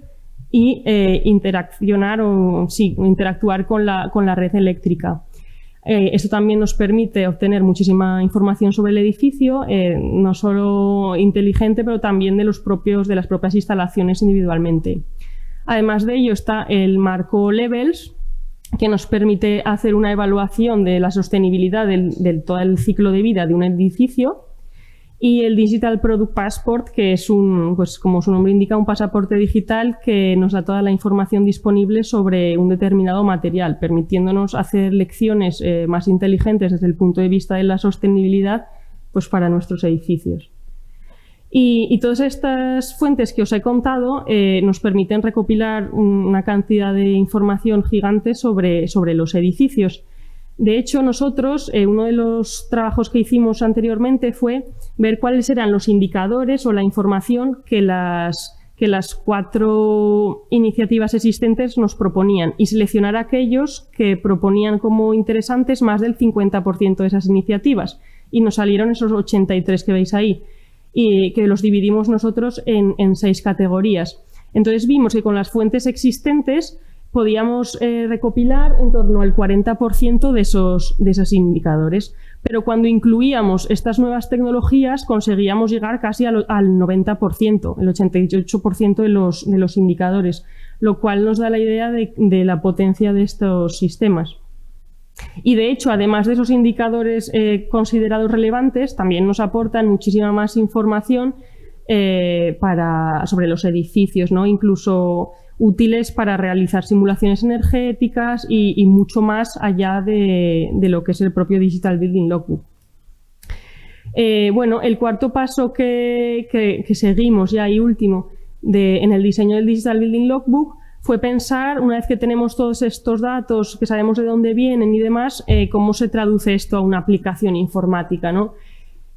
y interactuar con la red eléctrica. Esto también nos permite obtener muchísima información sobre el edificio, no solo inteligente, pero también de las propias instalaciones individualmente. Además de ello está el marco Levels, que nos permite hacer una evaluación de la sostenibilidad del todo el ciclo de vida de un edificio, y el Digital Product Passport, que es pues como su nombre indica, un pasaporte digital que nos da toda la información disponible sobre un determinado material, permitiéndonos hacer lecciones más inteligentes desde el punto de vista de la sostenibilidad, pues, para nuestros edificios. Y todas estas fuentes que os he contado nos permiten recopilar una cantidad de información gigante sobre los edificios. De hecho, nosotros, uno de los trabajos que hicimos anteriormente fue ver cuáles eran los indicadores o la información que las 4 iniciativas existentes nos proponían, y seleccionar aquellos que proponían como interesantes más del 50% de esas iniciativas. Y nos salieron esos 83 que veis ahí, y que los dividimos nosotros en 6 categorías. Entonces vimos que con las fuentes existentes podíamos recopilar en torno al 40% de esos indicadores. Pero cuando incluíamos estas nuevas tecnologías conseguíamos llegar casi al 90%, el 88% de los indicadores, lo cual nos da la idea de la potencia de estos sistemas. Y de hecho, además de esos indicadores considerados relevantes, también nos aportan muchísima más información sobre los edificios, ¿no? Incluso útiles para realizar simulaciones energéticas y mucho más allá de lo que es el propio Digital Building Logbook. Bueno, el cuarto paso que seguimos ya y último en el diseño del Digital Building Logbook fue pensar, una vez que tenemos todos estos datos, que sabemos de dónde vienen y demás, cómo se traduce esto a una aplicación informática, ¿no?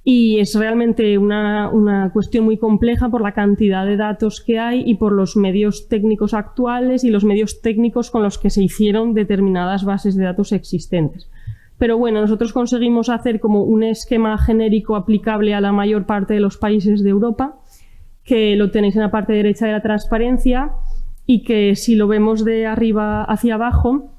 Y es realmente una cuestión muy compleja por la cantidad de datos que hay y por los medios técnicos actuales y los medios técnicos con los que se hicieron determinadas bases de datos existentes. Pero bueno, nosotros conseguimos hacer como un esquema genérico aplicable a la mayor parte de los países de Europa, que lo tenéis en la parte derecha de la transparencia y que si lo vemos de arriba hacia abajo,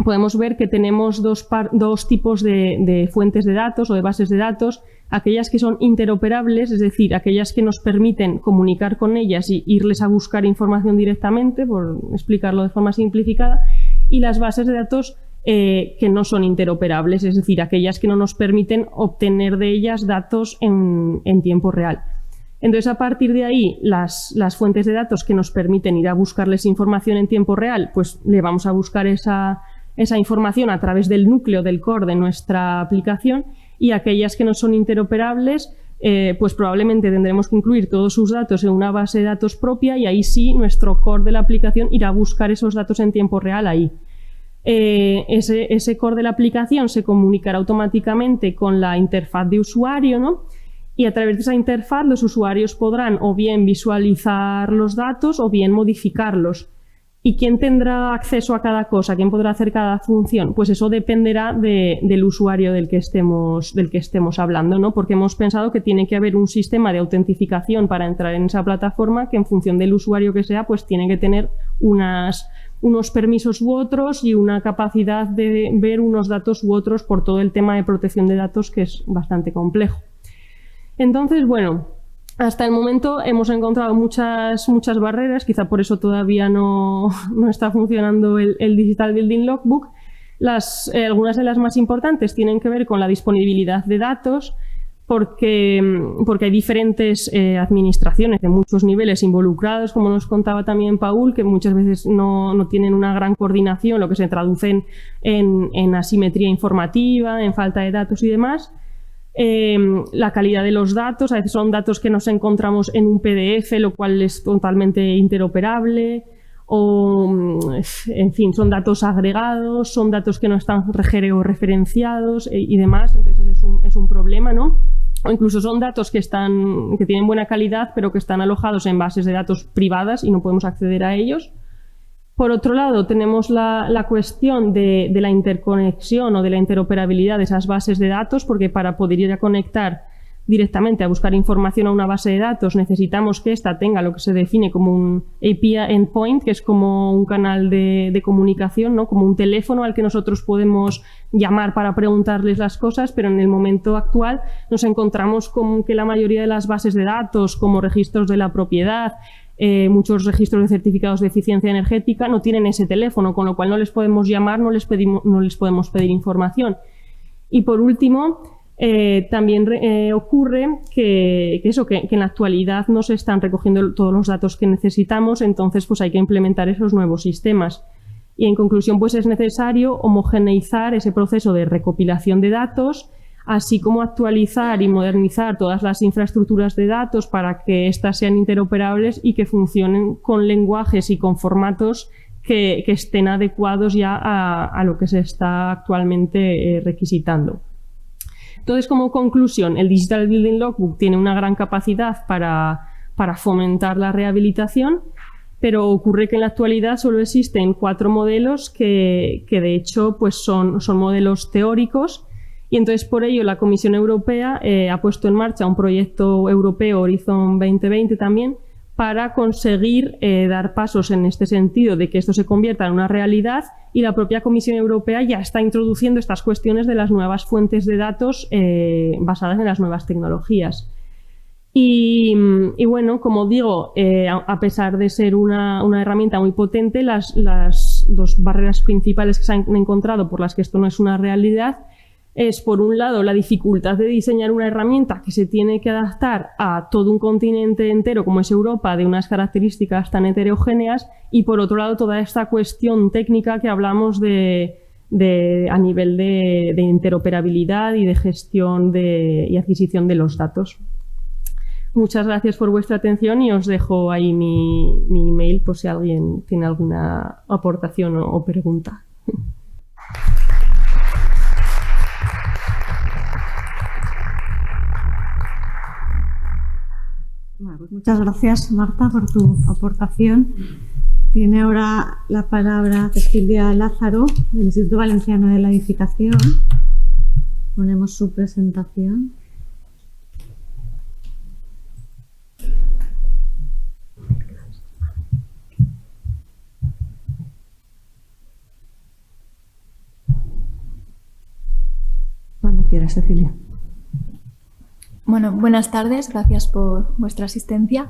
podemos ver que tenemos dos tipos de fuentes de datos o de bases de datos, aquellas que son interoperables, es decir, aquellas que nos permiten comunicar con ellas y irles a buscar información directamente, por explicarlo de forma simplificada, y las bases de datos que no son interoperables, es decir, aquellas que no nos permiten obtener de ellas datos en tiempo real. Entonces, a partir de ahí, las fuentes de datos que nos permiten ir a buscarles información en tiempo real, pues le vamos a buscar esa información a través del núcleo, del core de nuestra aplicación, y aquellas que no son interoperables, pues probablemente tendremos que incluir todos sus datos en una base de datos propia y ahí sí nuestro core de la aplicación irá a buscar esos datos en tiempo real ahí. Ese core de la aplicación se comunicará automáticamente con la interfaz de usuario, ¿no? Y a través de esa interfaz los usuarios podrán o bien visualizar los datos o bien modificarlos. ¿Y quién tendrá acceso a cada cosa? ¿Quién podrá hacer cada función? Pues eso dependerá del usuario del que estemos hablando, ¿no? Porque hemos pensado que tiene que haber un sistema de autentificación para entrar en esa plataforma que en función del usuario que sea, pues tiene que tener unos permisos u otros y una capacidad de ver unos datos u otros por todo el tema de protección de datos que es bastante complejo. Entonces, bueno, hasta el momento hemos encontrado muchas barreras, quizá por eso todavía no está funcionando el Digital Building Logbook. Algunas de las más importantes tienen que ver con la disponibilidad de datos, porque hay diferentes administraciones de muchos niveles involucrados, como nos contaba también Paul, que muchas veces no tienen una gran coordinación, lo que se traduce en asimetría informativa, en falta de datos y demás. La calidad de los datos, a veces son datos que nos encontramos en un PDF, lo cual es totalmente interoperable, o en fin, son datos agregados, son datos que no están georreferenciados y demás, entonces es un problema, ¿no? O incluso son datos que tienen buena calidad, pero que están alojados en bases de datos privadas y no podemos acceder a ellos. Por otro lado, tenemos la cuestión de la interconexión o de la interoperabilidad de esas bases de datos, porque para poder ir a conectar directamente a buscar información a una base de datos necesitamos que ésta tenga lo que se define como un API endpoint, que es como un canal de comunicación, ¿no? Como un teléfono al que nosotros podemos llamar para preguntarles las cosas, pero en el momento actual nos encontramos con que la mayoría de las bases de datos, como registros de la propiedad, muchos registros de certificados de eficiencia energética no tienen ese teléfono, con lo cual no les podemos llamar, no les podemos pedir información. Y por último, también ocurre que en la actualidad no se están recogiendo todos los datos que necesitamos, entonces pues hay que implementar esos nuevos sistemas. Y en conclusión, pues es necesario homogeneizar ese proceso de recopilación de datos, así como actualizar y modernizar todas las infraestructuras de datos para que éstas sean interoperables y que funcionen con lenguajes y con formatos que estén adecuados ya a lo que se está actualmente requisitando. Entonces, como conclusión, el Digital Building Logbook tiene una gran capacidad para fomentar la rehabilitación, pero ocurre que en la actualidad solo existen 4 modelos que de hecho pues son modelos teóricos. Y entonces por ello la Comisión Europea ha puesto en marcha un proyecto europeo Horizon 2020 también para conseguir dar pasos en este sentido de que esto se convierta en una realidad, y la propia Comisión Europea ya está introduciendo estas cuestiones de las nuevas fuentes de datos basadas en las nuevas tecnologías. Y bueno, como digo, a pesar de ser una herramienta muy potente, las dos barreras principales que se han encontrado por las que esto no es una realidad es, por un lado, la dificultad de diseñar una herramienta que se tiene que adaptar a todo un continente entero como es Europa, de unas características tan heterogéneas, y por otro lado toda esta cuestión técnica que hablamos a nivel de interoperabilidad y de gestión y adquisición de los datos. Muchas gracias por vuestra atención y os dejo ahí mi email por si alguien tiene alguna aportación o pregunta. Bueno, pues muchas gracias, Marta, por tu aportación. Tiene ahora la palabra Cecilia Lázaro, del Instituto Valenciano de la Edificación. Ponemos su presentación. Cuando quieras, Cecilia. Bueno, buenas tardes, gracias por vuestra asistencia.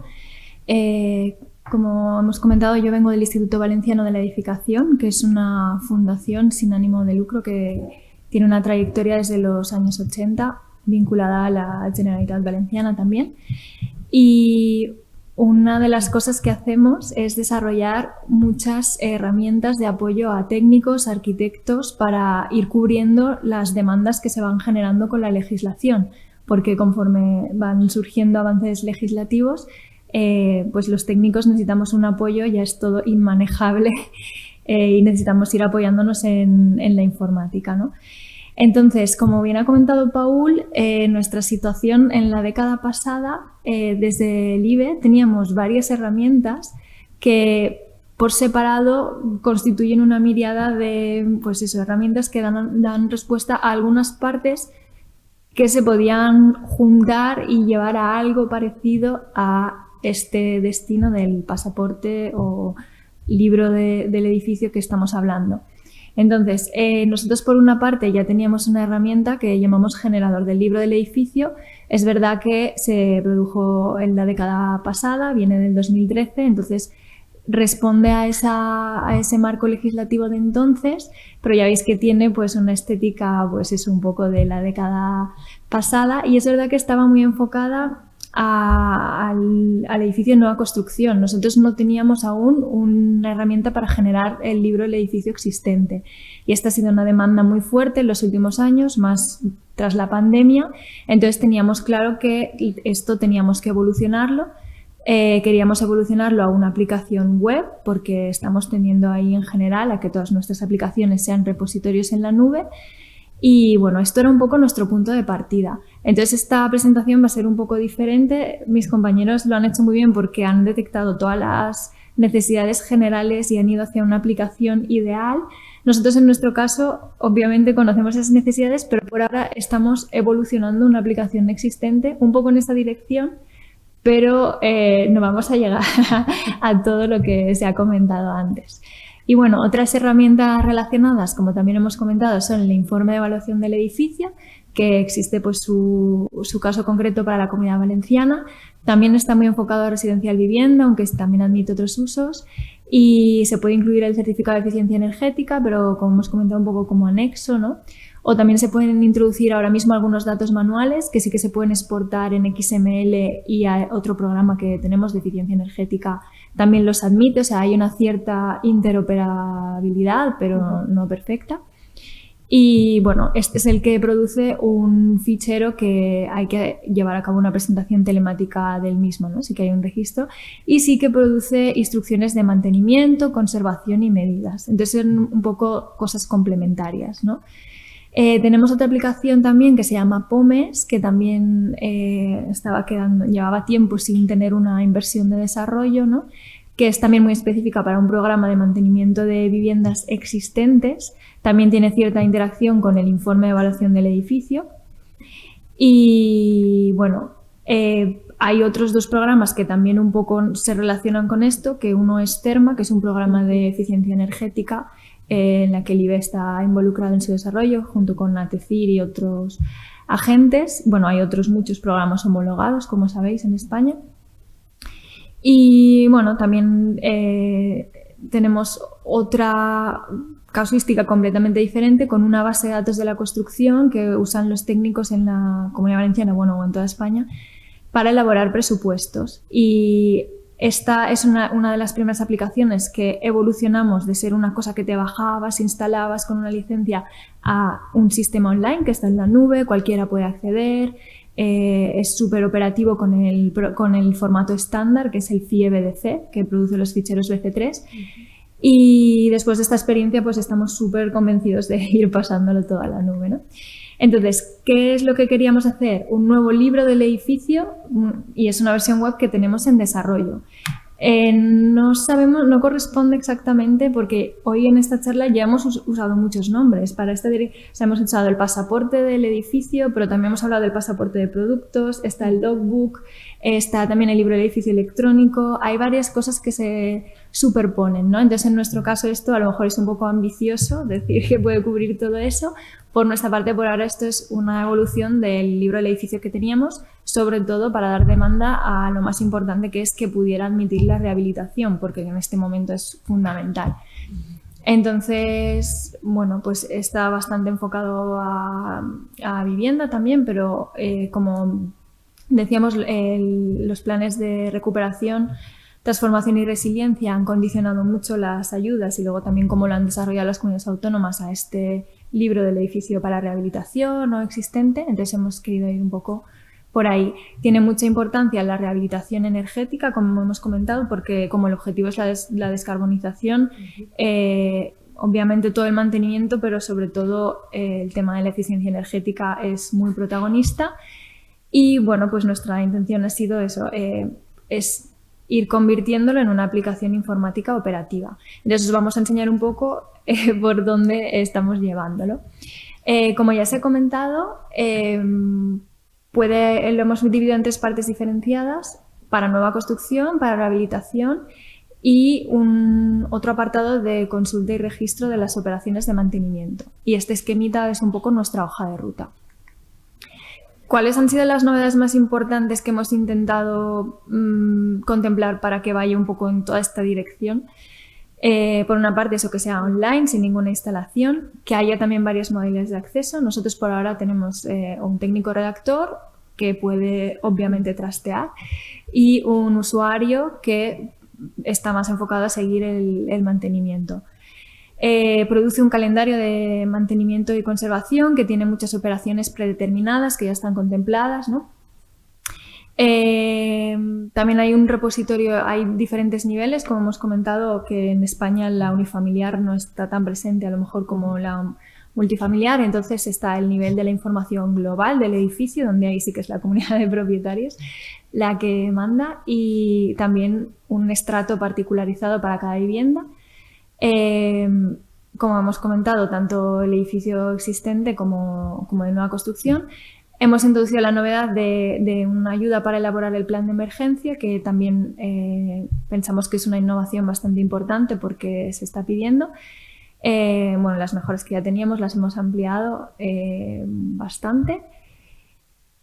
Como hemos comentado, yo vengo del Instituto Valenciano de la Edificación, que es una fundación sin ánimo de lucro que tiene una trayectoria desde los años 80, vinculada a la Generalitat Valenciana también. Y una de las cosas que hacemos es desarrollar muchas herramientas de apoyo a técnicos, arquitectos, para ir cubriendo las demandas que se van generando con la legislación, porque conforme van surgiendo avances legislativos, pues los técnicos necesitamos un apoyo, ya es todo inmanejable y necesitamos ir apoyándonos en la informática, ¿no? Entonces, como bien ha comentado Paul, nuestra situación en la década pasada, desde el IBE, teníamos varias herramientas que por separado constituyen una miríada de herramientas que dan respuesta a algunas partes que se podían juntar y llevar a algo parecido a este destino del pasaporte o libro del edificio que estamos hablando. Entonces, nosotros por una parte ya teníamos una herramienta que llamamos generador del libro del edificio. Es verdad que se produjo en la década pasada, viene del 2013, entonces responde a ese marco legislativo de entonces, pero ya veis que tiene pues una estética un poco de la década pasada, y es verdad que estaba muy enfocada al edificio en nueva construcción. Nosotros no teníamos aún una herramienta para generar el libro del edificio existente, y esta ha sido una demanda muy fuerte en los últimos años, más tras la pandemia. Entonces teníamos claro que esto teníamos que evolucionarlo. Queríamos evolucionarlo a una aplicación web, porque estamos tendiendo ahí en general a que todas nuestras aplicaciones sean repositorios en la nube. Y bueno, esto era un poco nuestro punto de partida. Entonces esta presentación va a ser un poco diferente. Mis compañeros lo han hecho muy bien porque han detectado todas las necesidades generales y han ido hacia una aplicación ideal. Nosotros en nuestro caso obviamente conocemos esas necesidades, pero por ahora estamos evolucionando una aplicación existente un poco en esta dirección, pero no vamos a llegar a todo lo que se ha comentado antes. Y bueno, otras herramientas relacionadas, como también hemos comentado, son el informe de evaluación del edificio, que existe pues su caso concreto para la Comunidad Valenciana. También está muy enfocado a residencial vivienda, aunque también admite otros usos. Y se puede incluir el certificado de eficiencia energética, pero como hemos comentado, un poco como anexo, ¿no? O también se pueden introducir ahora mismo algunos datos manuales que sí que se pueden exportar en XML, y a otro programa que tenemos de eficiencia energética también los admite. O sea, hay una cierta interoperabilidad, pero no perfecta. Y bueno, este es el que produce un fichero que hay que llevar a cabo una presentación telemática del mismo, ¿no? Sí que hay un registro, y sí que produce instrucciones de mantenimiento, conservación y medidas. Entonces son un poco cosas complementarias, ¿no? Tenemos otra aplicación también que se llama POMES, que también llevaba tiempo sin tener una inversión de desarrollo, ¿no? Que es también muy específica para un programa de mantenimiento de viviendas existentes. También tiene cierta interacción con el informe de evaluación del edificio. Y bueno, hay otros 2 programas que también un poco se relacionan con esto, que uno es CERMA, que es un programa de eficiencia energética en la que el IBE está involucrado en su desarrollo junto con ATECIR y otros agentes. Bueno, hay otros muchos programas homologados, como sabéis, en España. Y bueno, también tenemos otra casuística completamente diferente con una base de datos de la construcción que usan los técnicos en la Comunidad Valenciana, bueno, o en toda España, para elaborar presupuestos. Y esta es una de las primeras aplicaciones que evolucionamos de ser una cosa que te bajabas, instalabas con una licencia a un sistema online que está en la nube, cualquiera puede acceder, es súper operativo con el formato estándar, que es el FIE-BDC, que produce los ficheros BC3. Y después de esta experiencia pues estamos súper convencidos de ir pasándolo todo a la nube, ¿no? Entonces, ¿qué es lo que queríamos hacer? Un nuevo libro del edificio y es una versión web que tenemos en desarrollo. No sabemos, no corresponde exactamente porque hoy en esta charla ya hemos usado muchos nombres. Para esta hemos usado el pasaporte del edificio, pero también hemos hablado del pasaporte de productos, está el logbook, está también el libro del edificio electrónico. Hay varias cosas que se superponen, ¿no? Entonces, en nuestro caso esto a lo mejor es un poco ambicioso decir que puede cubrir todo eso. Por nuestra parte, por ahora, esto es una evolución del libro del edificio que teníamos, sobre todo para dar demanda a lo más importante, que es que pudiera admitir la rehabilitación, porque en este momento es fundamental. Entonces, bueno, pues está bastante enfocado a vivienda también, pero como decíamos, los planes de recuperación, transformación y resiliencia han condicionado mucho las ayudas y luego también cómo lo han desarrollado las comunidades autónomas a este libro del edificio para rehabilitación no existente. Entonces hemos querido ir un poco por ahí. Tiene mucha importancia la rehabilitación energética, como hemos comentado, porque como el objetivo es la descarbonización, obviamente todo el mantenimiento, pero sobre todo el tema de la eficiencia energética es muy protagonista. Y bueno, pues nuestra intención ha sido eso, es ir convirtiéndolo en una aplicación informática operativa. Entonces os vamos a enseñar un poco por dónde estamos llevándolo. Como ya os he comentado, lo hemos dividido en 3 partes diferenciadas: para nueva construcción, para rehabilitación y otro apartado de consulta y registro de las operaciones de mantenimiento. Y este esquemita es un poco nuestra hoja de ruta. ¿Cuáles han sido las novedades más importantes que hemos intentado contemplar para que vaya un poco en toda esta dirección? Por una parte, eso, que sea online, sin ninguna instalación, que haya también varias modalidades de acceso. Nosotros por ahora tenemos un técnico redactor que puede obviamente trastear y un usuario que está más enfocado a seguir el mantenimiento. Produce un calendario de mantenimiento y conservación que tiene muchas operaciones predeterminadas que ya están contempladas, ¿no? También hay un repositorio, hay diferentes niveles, como hemos comentado, que en España la unifamiliar no está tan presente a lo mejor como la multifamiliar. Entonces está el nivel de la información global del edificio, donde ahí sí que es la comunidad de propietarios la que manda, y también un estrato particularizado para cada vivienda. Como hemos comentado, tanto el edificio existente como de nueva construcción. Hemos introducido la novedad de una ayuda para elaborar el plan de emergencia, que también pensamos que es una innovación bastante importante porque se está pidiendo. Bueno, las mejoras que ya teníamos las hemos ampliado bastante.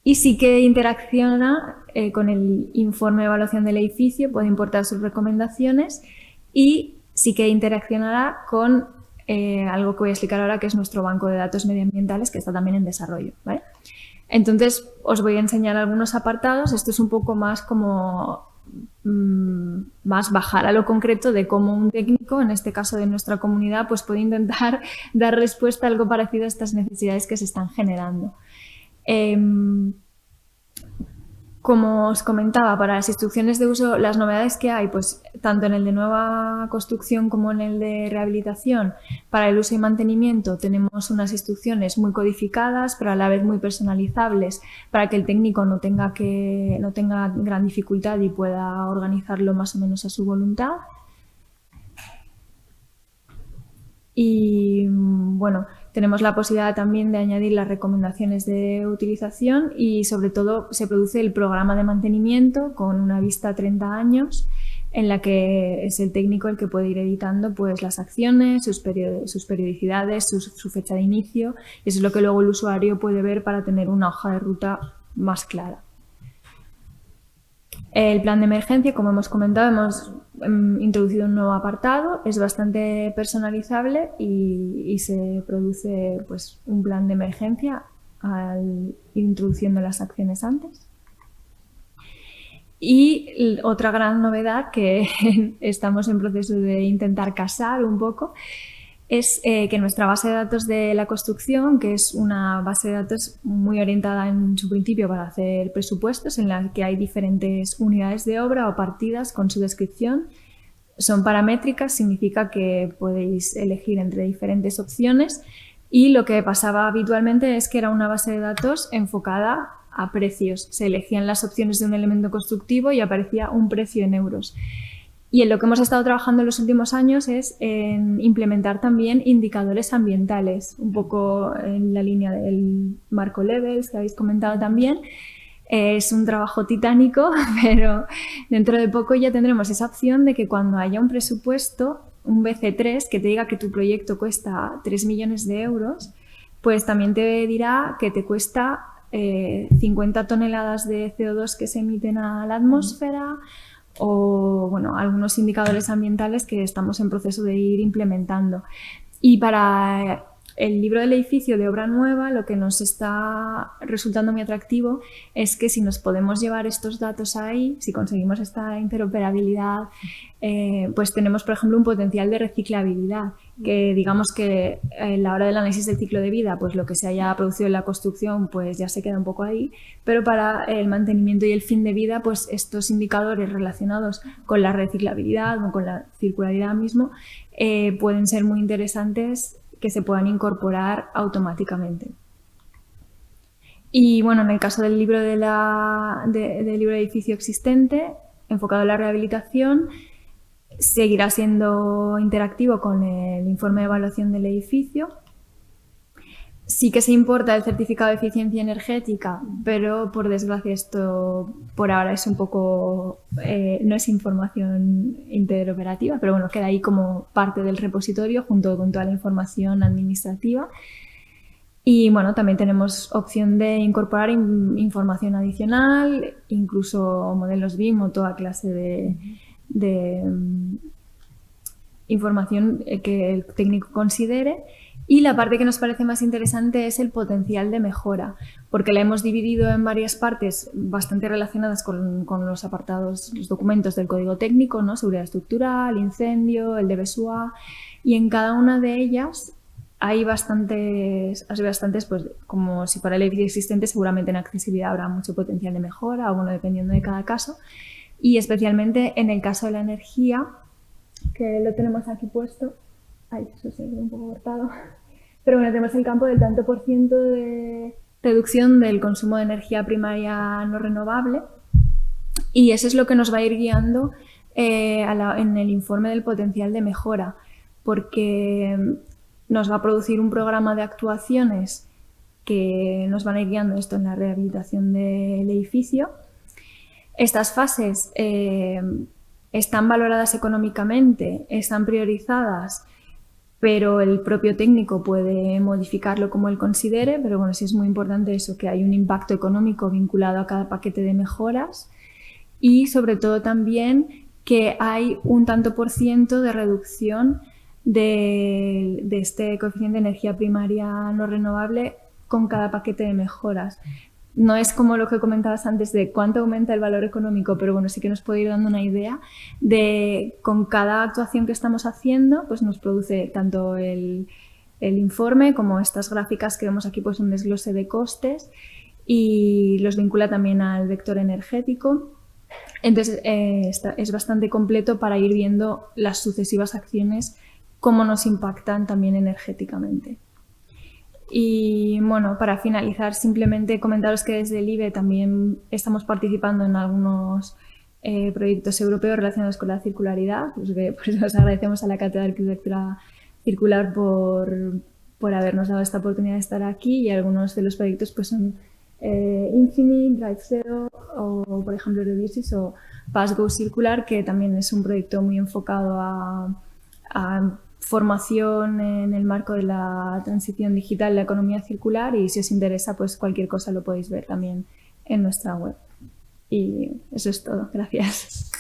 Y sí que interacciona con el informe de evaluación del edificio, puede importar sus recomendaciones y sí que interaccionará con algo que voy a explicar ahora, que es nuestro banco de datos medioambientales, que está también en desarrollo, ¿vale? Entonces os voy a enseñar algunos apartados. Esto es un poco más como más bajar a lo concreto de cómo un técnico, en este caso de nuestra comunidad, pues puede intentar dar respuesta a algo parecido a estas necesidades que se están generando. Como os comentaba, para las instrucciones de uso, las novedades que hay, pues tanto en el de nueva construcción como en el de rehabilitación, para el uso y mantenimiento tenemos unas instrucciones muy codificadas, pero a la vez muy personalizables, para que el técnico no tenga gran dificultad y pueda organizarlo más o menos a su voluntad. Y bueno, tenemos la posibilidad también de añadir las recomendaciones de utilización y sobre todo se produce el programa de mantenimiento con una vista a 30 años en la que es el técnico el que puede ir editando pues, las acciones, sus periodicidades, su fecha de inicio, y eso es lo que luego el usuario puede ver para tener una hoja de ruta más clara. El plan de emergencia, como hemos comentado, hemos introducido un nuevo apartado, es bastante personalizable y se produce pues, un plan de emergencia al ir introduciendo las acciones antes. Y otra gran novedad que estamos en proceso de intentar casar un poco es que nuestra base de datos de la construcción, que es una base de datos muy orientada en su principio para hacer presupuestos, en la que hay diferentes unidades de obra o partidas con su descripción, son paramétricas, significa que podéis elegir entre diferentes opciones y lo que pasaba habitualmente es que era una base de datos enfocada a precios. Se elegían las opciones de un elemento constructivo y aparecía un precio en euros. Y en lo que hemos estado trabajando en los últimos años es en implementar también indicadores ambientales, un poco en la línea del marco Levels que habéis comentado también. Es un trabajo titánico, pero dentro de poco ya tendremos esa opción de que cuando haya un presupuesto, un BC3, que te diga que tu proyecto cuesta 3 millones de euros, pues también te dirá que te cuesta 50 toneladas de CO2 que se emiten a la atmósfera o bueno, algunos indicadores ambientales que estamos en proceso de ir implementando. Y para el libro del edificio de obra nueva, lo que nos está resultando muy atractivo es que si nos podemos llevar estos datos ahí, si conseguimos esta interoperabilidad, pues tenemos, por ejemplo, un potencial de reciclabilidad, que digamos que a la hora del análisis del ciclo de vida, pues lo que se haya producido en la construcción, pues ya se queda un poco ahí, pero para el mantenimiento y el fin de vida, pues estos indicadores relacionados con la reciclabilidad o con la circularidad mismo, pueden ser muy interesantes que se puedan incorporar automáticamente. Y bueno, en el caso del libro del libro de edificio existente, enfocado en la rehabilitación, seguirá siendo interactivo con el informe de evaluación del edificio. Sí que se importa el certificado de eficiencia energética, pero por desgracia esto por ahora es un poco, no es información interoperativa, pero bueno, queda ahí como parte del repositorio junto con toda la información administrativa. Y bueno, también tenemos opción de incorporar información adicional, incluso modelos BIM o toda clase de información que el técnico considere. Y la parte que nos parece más interesante es el potencial de mejora, porque la hemos dividido en varias partes bastante relacionadas con los apartados, los documentos del código técnico, ¿no? Seguridad estructural, incendio, el de BSUA, y en cada una de ellas hay bastantes, pues como si para el edificio existente, seguramente en accesibilidad habrá mucho potencial de mejora, o bueno, dependiendo de cada caso, y especialmente en el caso de la energía, que lo tenemos aquí puesto. Ay, eso se ve un poco cortado. Pero bueno, tenemos el campo del tanto por ciento de reducción del consumo de energía primaria no renovable y eso es lo que nos va a ir guiando en el informe del potencial de mejora, porque nos va a producir un programa de actuaciones que nos van a ir guiando esto en la rehabilitación del edificio. Estas fases están valoradas económicamente, están priorizadas, pero el propio técnico puede modificarlo como él considere, pero bueno, sí es muy importante eso, que hay un impacto económico vinculado a cada paquete de mejoras y sobre todo también que hay un tanto por ciento de reducción de este coeficiente de energía primaria no renovable con cada paquete de mejoras. No es como lo que comentabas antes de cuánto aumenta el valor económico, pero bueno, sí que nos puede ir dando una idea de con cada actuación que estamos haciendo, pues nos produce tanto el informe como estas gráficas que vemos aquí, pues un desglose de costes y los vincula también al vector energético. Entonces es bastante completo para ir viendo las sucesivas acciones, cómo nos impactan también energéticamente. Y bueno, para finalizar, simplemente comentaros que desde el IBE también estamos participando en algunos proyectos europeos relacionados con la circularidad, pues que por eso os agradecemos a la Cátedra de Arquitectura Circular por por habernos dado esta oportunidad de estar aquí, y algunos de los proyectos pues son Infinite, Drive Zero o por ejemplo Reduces o PassGo Circular, que también es un proyecto muy enfocado a formación en el marco de la transición digital, la economía circular, y si os interesa pues cualquier cosa lo podéis ver también en nuestra web. Y eso es todo. Gracias.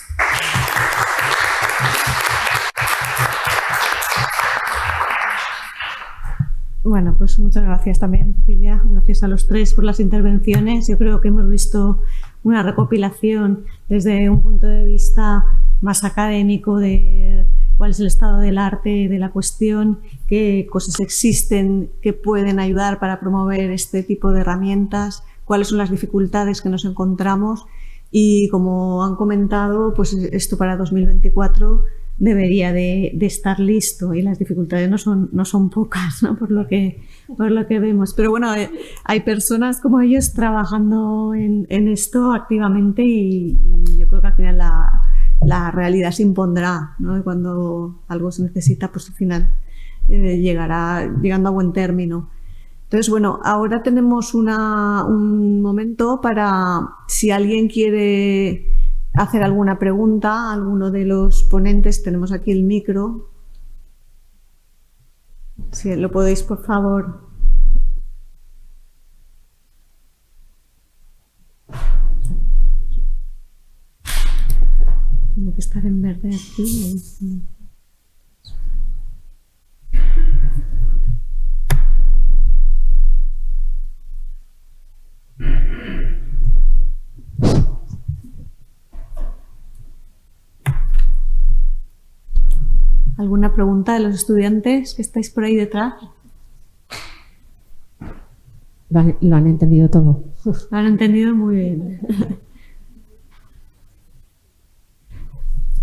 Bueno, pues muchas gracias también, Cecilia. Gracias a los tres por las intervenciones. Yo creo que hemos visto una recopilación desde un punto de vista más académico de cuál es el estado del arte de la cuestión, qué cosas existen que pueden ayudar para promover este tipo de herramientas, cuáles son las dificultades que nos encontramos, y como han comentado, pues esto para 2024 debería de estar listo, y las dificultades no son pocas, ¿no? por lo que vemos. Pero bueno, hay personas como ellos trabajando en esto activamente, y yo creo que al final la realidad se impondrá, ¿no? Y cuando algo se necesita, pues al final llegará llegando a buen término. Entonces, bueno, ahora tenemos un momento para, si alguien quiere hacer alguna pregunta a alguno de los ponentes, tenemos aquí el micro. Si lo podéis, por favor. Tengo que estar en verde aquí. ¿Alguna pregunta de los estudiantes que estáis por ahí detrás? Lo han entendido todo. Lo han entendido muy bien.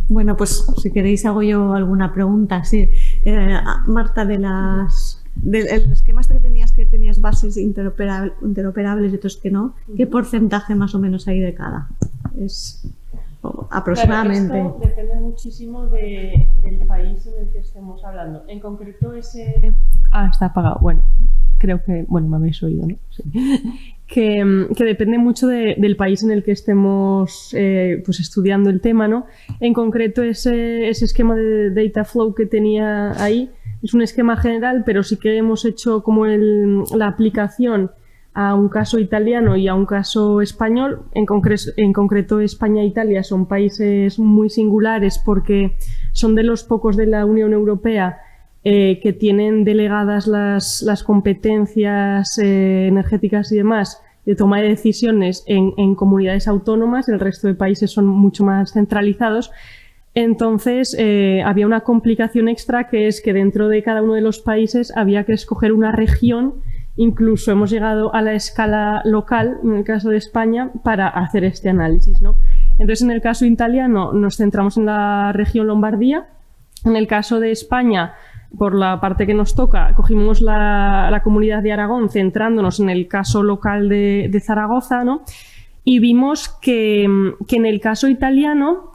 Bueno, pues si queréis hago yo alguna pregunta. Sí. Marta, de los esquemas que tenías bases interoperables y otros que no, ¿qué porcentaje más o menos hay de cada? Aproximadamente. Claro, esto depende muchísimo del país en el que estemos hablando. En concreto ese... está apagado. Bueno, creo que... Bueno, me habéis oído, ¿no? Sí. Que depende mucho del país en el que estemos pues estudiando el tema, ¿no? En concreto ese esquema de data flow que tenía ahí es un esquema general, pero sí que hemos hecho como la aplicación a un caso italiano y a un caso español. En concreto España e Italia son países muy singulares porque son de los pocos de la Unión Europea que tienen delegadas las competencias energéticas y demás de toma de decisiones en comunidades autónomas. El resto de países son mucho más centralizados. Entonces había una complicación extra, que es que dentro de cada uno de los países había que escoger una región. Incluso hemos llegado a la escala local, en el caso de España, para hacer este análisis, ¿no? Entonces, en el caso italiano nos centramos en la región Lombardía. En el caso de España, por la parte que nos toca, cogimos la comunidad de Aragón, centrándonos en el caso local de Zaragoza, ¿no? Y vimos que en el caso italiano,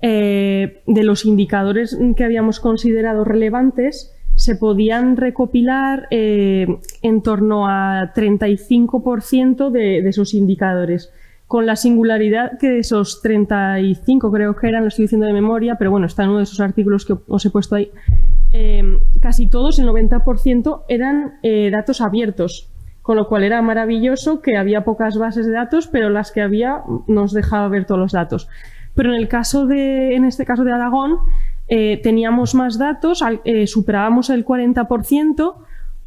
de los indicadores que habíamos considerado relevantes, se podían recopilar en torno a 35% de esos indicadores, con la singularidad que de esos 35, creo que eran, lo estoy diciendo de memoria, pero bueno, está en uno de esos artículos que os he puesto ahí, casi todos, el 90%, eran datos abiertos, con lo cual era maravilloso que había pocas bases de datos, pero las que había nos dejaba ver todos los datos. Pero en este caso de Aragón, teníamos más datos, superábamos el 40%,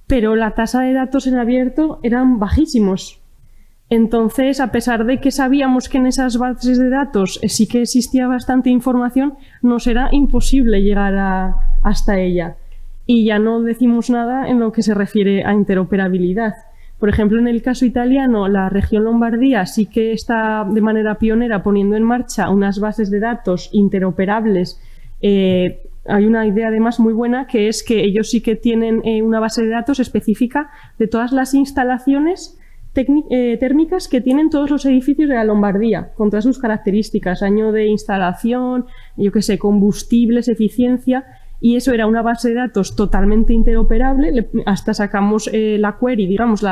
pero la tasa de datos en abierto eran bajísimos. Entonces, a pesar de que sabíamos que en esas bases de datos sí que existía bastante información, nos era imposible llegar hasta ella. Y ya no decimos nada en lo que se refiere a interoperabilidad. Por ejemplo, en el caso italiano, la región Lombardía sí que está de manera pionera poniendo en marcha unas bases de datos interoperables. Hay una idea además muy buena, que es que ellos sí que tienen una base de datos específica de todas las instalaciones térmicas que tienen todos los edificios de la Lombardía, con todas sus características, año de instalación, yo qué sé, combustibles, eficiencia. y eso era una base de datos totalmente interoperable. Hasta sacamos la query, digamos,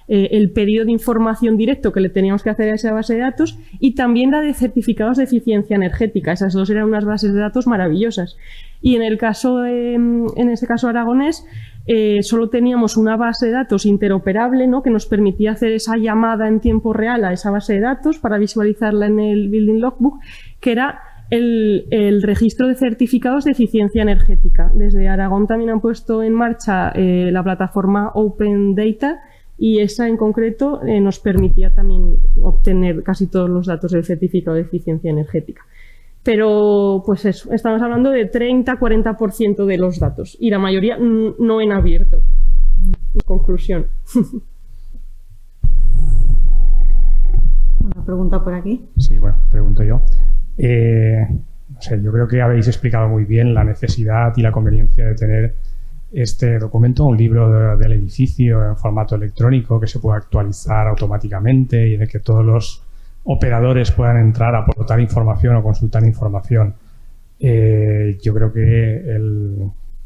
el pedido de información directo que le teníamos que hacer a esa base de datos, y también la de certificados de eficiencia energética. Esas dos eran unas bases de datos maravillosas. Y en este caso aragonés, solo teníamos una base de datos interoperable, ¿no?, que nos permitía hacer esa llamada en tiempo real a esa base de datos para visualizarla en el Building Logbook, que era el registro de certificados de eficiencia energética. Desde Aragón también han puesto en marcha la plataforma Open Data, y esa en concreto nos permitía también obtener casi todos los datos del certificado de eficiencia energética. Pero pues eso, estamos hablando de 30-40% de los datos, y la mayoría no en abierto. En conclusión. Una pregunta por aquí. Sí, bueno, pregunto yo. No sé, yo creo que habéis explicado muy bien la necesidad y la conveniencia de tener este documento, un libro del edificio en formato electrónico que se pueda actualizar automáticamente y en el que todos los operadores puedan entrar a aportar información o consultar información. Yo creo que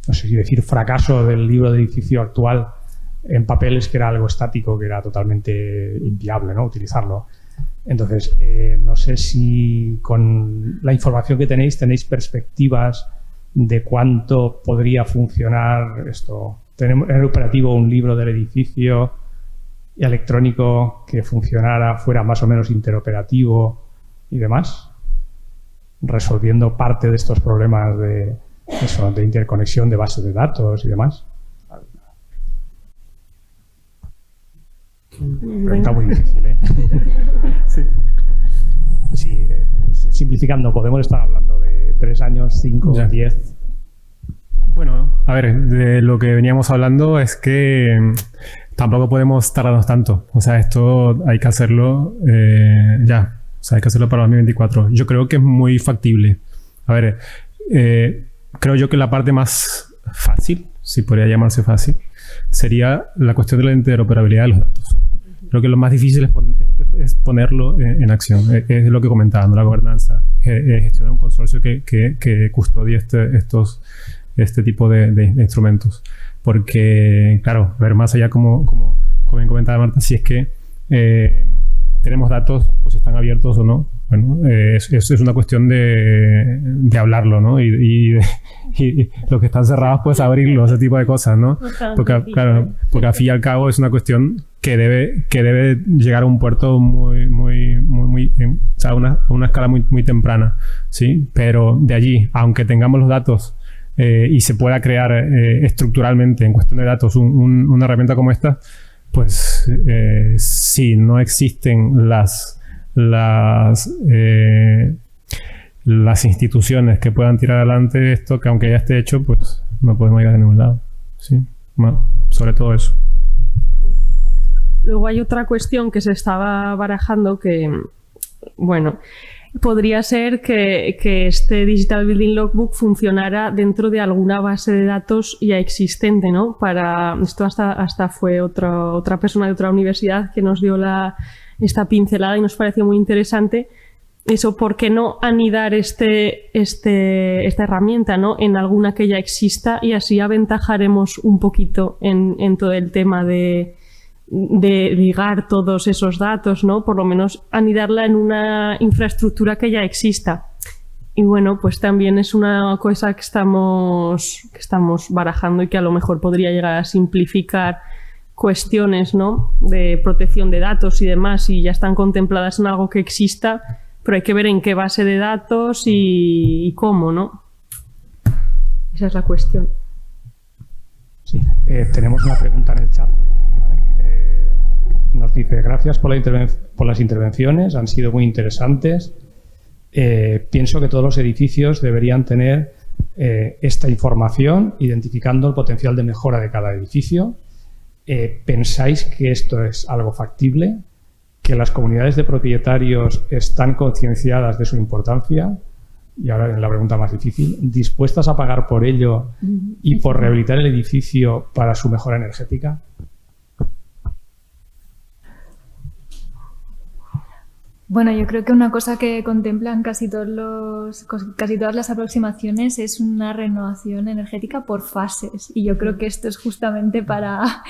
no sé si decir fracaso del libro de edificio actual en papel es que era algo estático, que era totalmente inviable, ¿no?, utilizarlo. Entonces, no sé si con la información que tenéis perspectivas de cuánto podría funcionar esto. Tenemos en el operativo un libro del edificio electrónico que funcionara, fuera más o menos interoperativo y demás, resolviendo parte de estos problemas de interconexión de bases de datos y demás. Pregunta muy difícil, ¿eh? Sí, simplificando, podemos estar hablando de 3 años, 5, 10. Bueno, a ver, de lo que veníamos hablando es que tampoco podemos tardarnos tanto. O sea, esto hay que hacerlo ya. O sea, hay que hacerlo para 2024. Yo creo que es muy factible. A ver, creo yo que la parte más fácil, si podría llamarse fácil, sería la cuestión de la interoperabilidad de los datos. Creo que lo más difícil es ponerlo en acción. Es lo que comentaba, ¿no? La gobernanza. Gestionar un consorcio que custodie este tipo de instrumentos. Porque, claro, ver más allá, como bien comentaba Marta, si es que tenemos datos o si están abiertos o no. Bueno, es una cuestión de hablarlo, ¿no? Y los que están cerrados, pues abrirlo, ese tipo de cosas, ¿no? Porque, claro, porque al fin y al cabo es una cuestión que debe llegar a un puerto o sea, a una escala muy temprana, ¿sí? Pero de allí, aunque tengamos los datos y se pueda crear estructuralmente en cuestión de datos una herramienta como esta, pues si no existen las instituciones que puedan tirar adelante esto, que aunque ya esté hecho, pues no podemos llegar a ningún lado, ¿sí? Sobre todo eso. Luego hay otra cuestión que se estaba barajando que, bueno, podría ser que este Digital Building Logbook funcionara dentro de alguna base de datos ya existente, ¿no? Esto hasta fue otra persona de otra universidad que nos dio esta pincelada y nos pareció muy interesante. Eso, ¿por qué no anidar esta herramienta, ¿no?, en alguna que ya exista, y así aventajaremos un poquito en todo el tema de ligar todos esos datos, ¿no? Por lo menos anidarla en una infraestructura que ya exista. Y bueno, pues también es una cosa que estamos barajando y que a lo mejor podría llegar a simplificar cuestiones, ¿no?, de protección de datos y demás, y ya están contempladas en algo que exista, pero hay que ver en qué base de datos y cómo, ¿no? Esa es la cuestión. Sí, tenemos una pregunta en el chat. Nos dice: gracias por las intervenciones, han sido muy interesantes. Pienso que todos los edificios deberían tener esta información, identificando el potencial de mejora de cada edificio. ¿Pensáis que esto es algo factible? ¿Que las comunidades de propietarios están concienciadas de su importancia? Y ahora en la pregunta más difícil, ¿dispuestas a pagar por ello y por rehabilitar el edificio para su mejora energética? Bueno, yo creo que una cosa que contemplan casi todas las aproximaciones es una renovación energética por fases. Y yo creo que esto es justamente para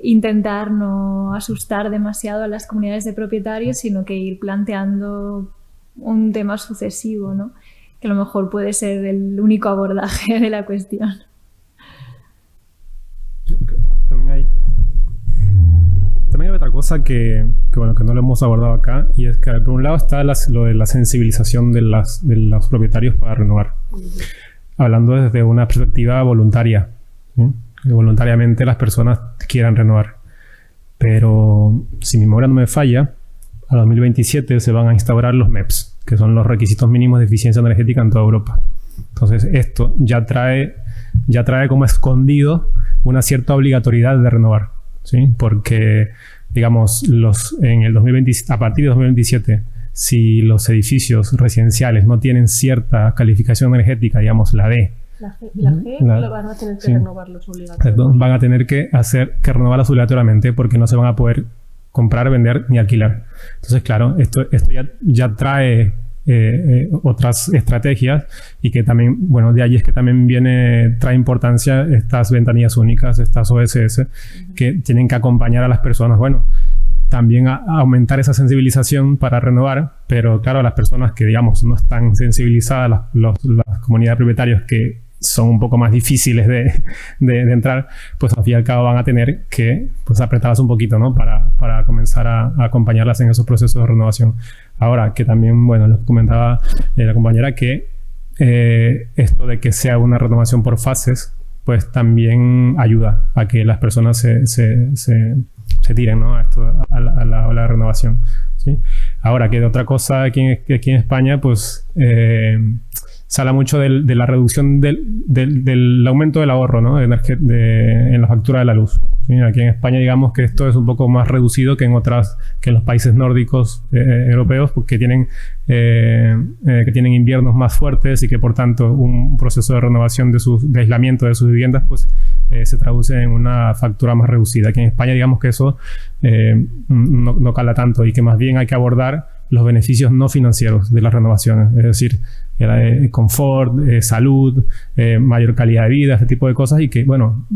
intentar no asustar demasiado a las comunidades de propietarios, sino que ir planteando un tema sucesivo, ¿no? Que a lo mejor puede ser el único abordaje de la cuestión. También hay otra cosa que no lo hemos abordado acá, y es que por un lado está lo de la sensibilización de los propietarios para renovar. Hablando desde una perspectiva voluntaria, ¿sí? Que voluntariamente las personas quieran renovar. Pero si mi memoria no me falla, a 2027 se van a instaurar los MEPs, que son los requisitos mínimos de eficiencia energética en toda Europa. Entonces esto ya trae como escondido una cierta obligatoriedad de renovar, ¿sí? Porque, digamos, a partir de 2027, si los edificios residenciales no tienen cierta calificación energética, digamos la D, la G lo van a tener que renovarlos obligatoriamente. Van a tener que renovarlos obligatoriamente, porque no se van a poder comprar, vender ni alquilar. Entonces, claro, esto ya trae otras estrategias, y que también, bueno, de ahí es que también trae importancia estas ventanillas únicas, estas OSS, que tienen que acompañar a las personas, bueno, también a aumentar esa sensibilización para renovar, pero claro, las personas que, digamos, no están sensibilizadas, las comunidades de propietarios que son un poco más difíciles de entrar, pues al fin y al cabo van a tener que, pues, apretarlas un poquito, ¿no? Para comenzar a acompañarlas en esos procesos de renovación. Ahora, que también, bueno, les comentaba la compañera que esto de que sea una renovación por fases, pues también ayuda a que las personas se tiren, ¿no? a la ola de renovación, ¿sí? Ahora, que de otra cosa aquí en España, pues se habla mucho de la reducción del aumento del ahorro, ¿no? en la factura de la luz, ¿sí? Aquí en España, digamos que esto es un poco más reducido que en los países nórdicos europeos, porque que tienen inviernos más fuertes, y que por tanto un proceso de renovación de aislamiento de sus viviendas, pues se traduce en una factura más reducida. Aquí en España, digamos que eso no cala tanto, y que más bien hay que abordar los beneficios no financieros de las renovaciones, es decir, confort, salud, mayor calidad de vida, este tipo de cosas, y que, bueno,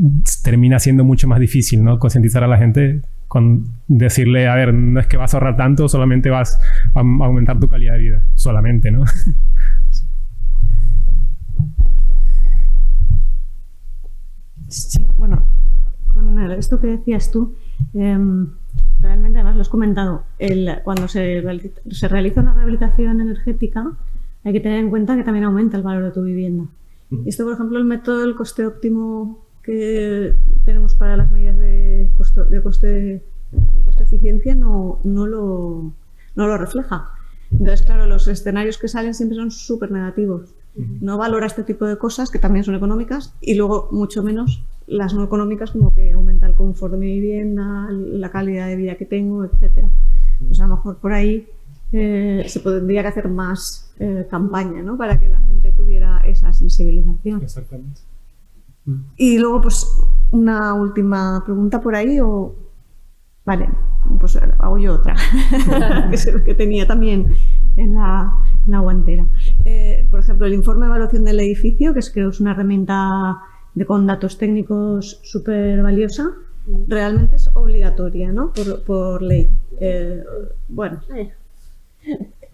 termina siendo mucho más difícil, ¿no? Concientizar a la gente con decirle, a ver, no es que vas a ahorrar tanto, solamente vas a aumentar tu calidad de vida, solamente, ¿no? Sí, bueno, con esto que decías tú, realmente, además lo has comentado, cuando se realiza una rehabilitación energética, hay que tener en cuenta que también aumenta el valor de tu vivienda. Y esto, por ejemplo, el método del coste óptimo que tenemos para las medidas de coste-eficiencia no lo refleja. Entonces, claro, los escenarios que salen siempre son súper negativos. No valora este tipo de cosas, que también son económicas, y luego mucho menos las no económicas, como que aumenta el confort de mi vivienda, la calidad de vida que tengo, etc. Pues a lo mejor por ahí se podría que hacer más campaña, ¿no? Para que la gente tuviera esa sensibilización. Exactamente. Y luego, pues, una última pregunta por ahí, o... Vale, pues hago yo otra, que es lo que tenía también en la guantera. Por ejemplo, el informe de evaluación del edificio, que creo que es una herramienta con datos técnicos súper valiosa, realmente es obligatoria, ¿no? Por ley. Bueno.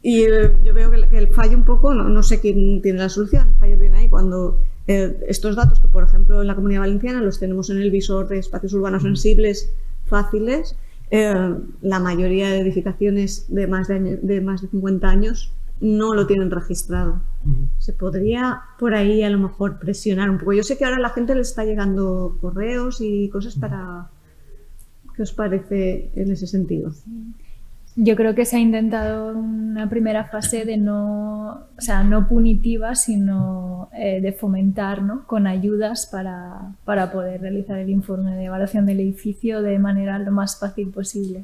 Y yo veo que el fallo un poco, no sé quién tiene la solución, el fallo viene ahí cuando estos datos, que por ejemplo en la Comunidad Valenciana los tenemos en el visor de espacios urbanos sensibles fáciles, la mayoría de edificaciones de más de 50 años no lo tienen registrado. Se podría por ahí a lo mejor presionar un poco. Yo sé que ahora a la gente le está llegando correos y cosas para... ¿Qué os parece en ese sentido? Yo creo que se ha intentado una primera fase de no punitiva, sino de fomentar, ¿no? Con ayudas para poder realizar el informe de evaluación del edificio de manera lo más fácil posible.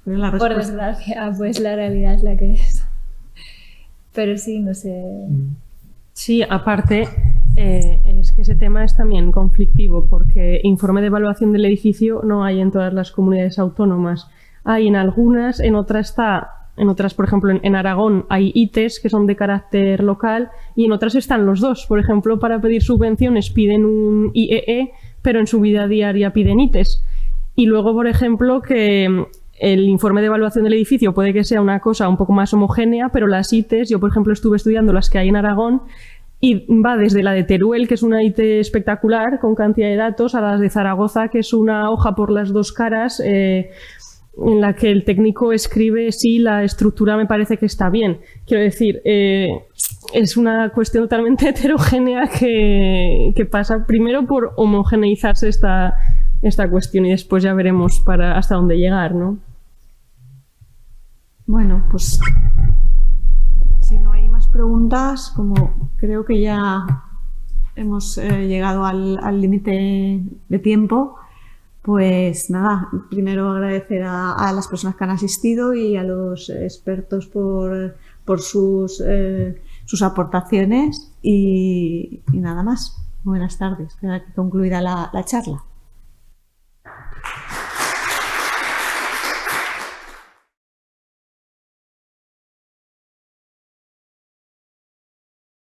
Por desgracia, pues la realidad es la que es. Pero sí, no sé... Sí, aparte, es que ese tema es también conflictivo, porque informe de evaluación del edificio no hay en todas las comunidades autónomas. hay en algunas, en otras, por ejemplo, en Aragón hay ITES que son de carácter local y en otras están los dos. Por ejemplo, para pedir subvenciones piden un IEE, pero en su vida diaria piden ITES. Y luego, por ejemplo, que el informe de evaluación del edificio puede que sea una cosa un poco más homogénea, pero las ITES, yo por ejemplo estuve estudiando las que hay en Aragón y va desde la de Teruel, que es una IT espectacular con cantidad de datos, a las de Zaragoza, que es una hoja por las dos caras en la que el técnico escribe sí, la estructura me parece que está bien. Quiero decir, es una cuestión totalmente heterogénea que pasa primero por homogeneizarse esta cuestión y después ya veremos hasta dónde llegar, ¿no? Bueno, pues si no hay más preguntas, como creo que ya hemos llegado al límite de tiempo, pues nada, primero agradecer a las personas que han asistido y a los expertos por sus aportaciones y nada más. Buenas tardes, queda concluida la charla.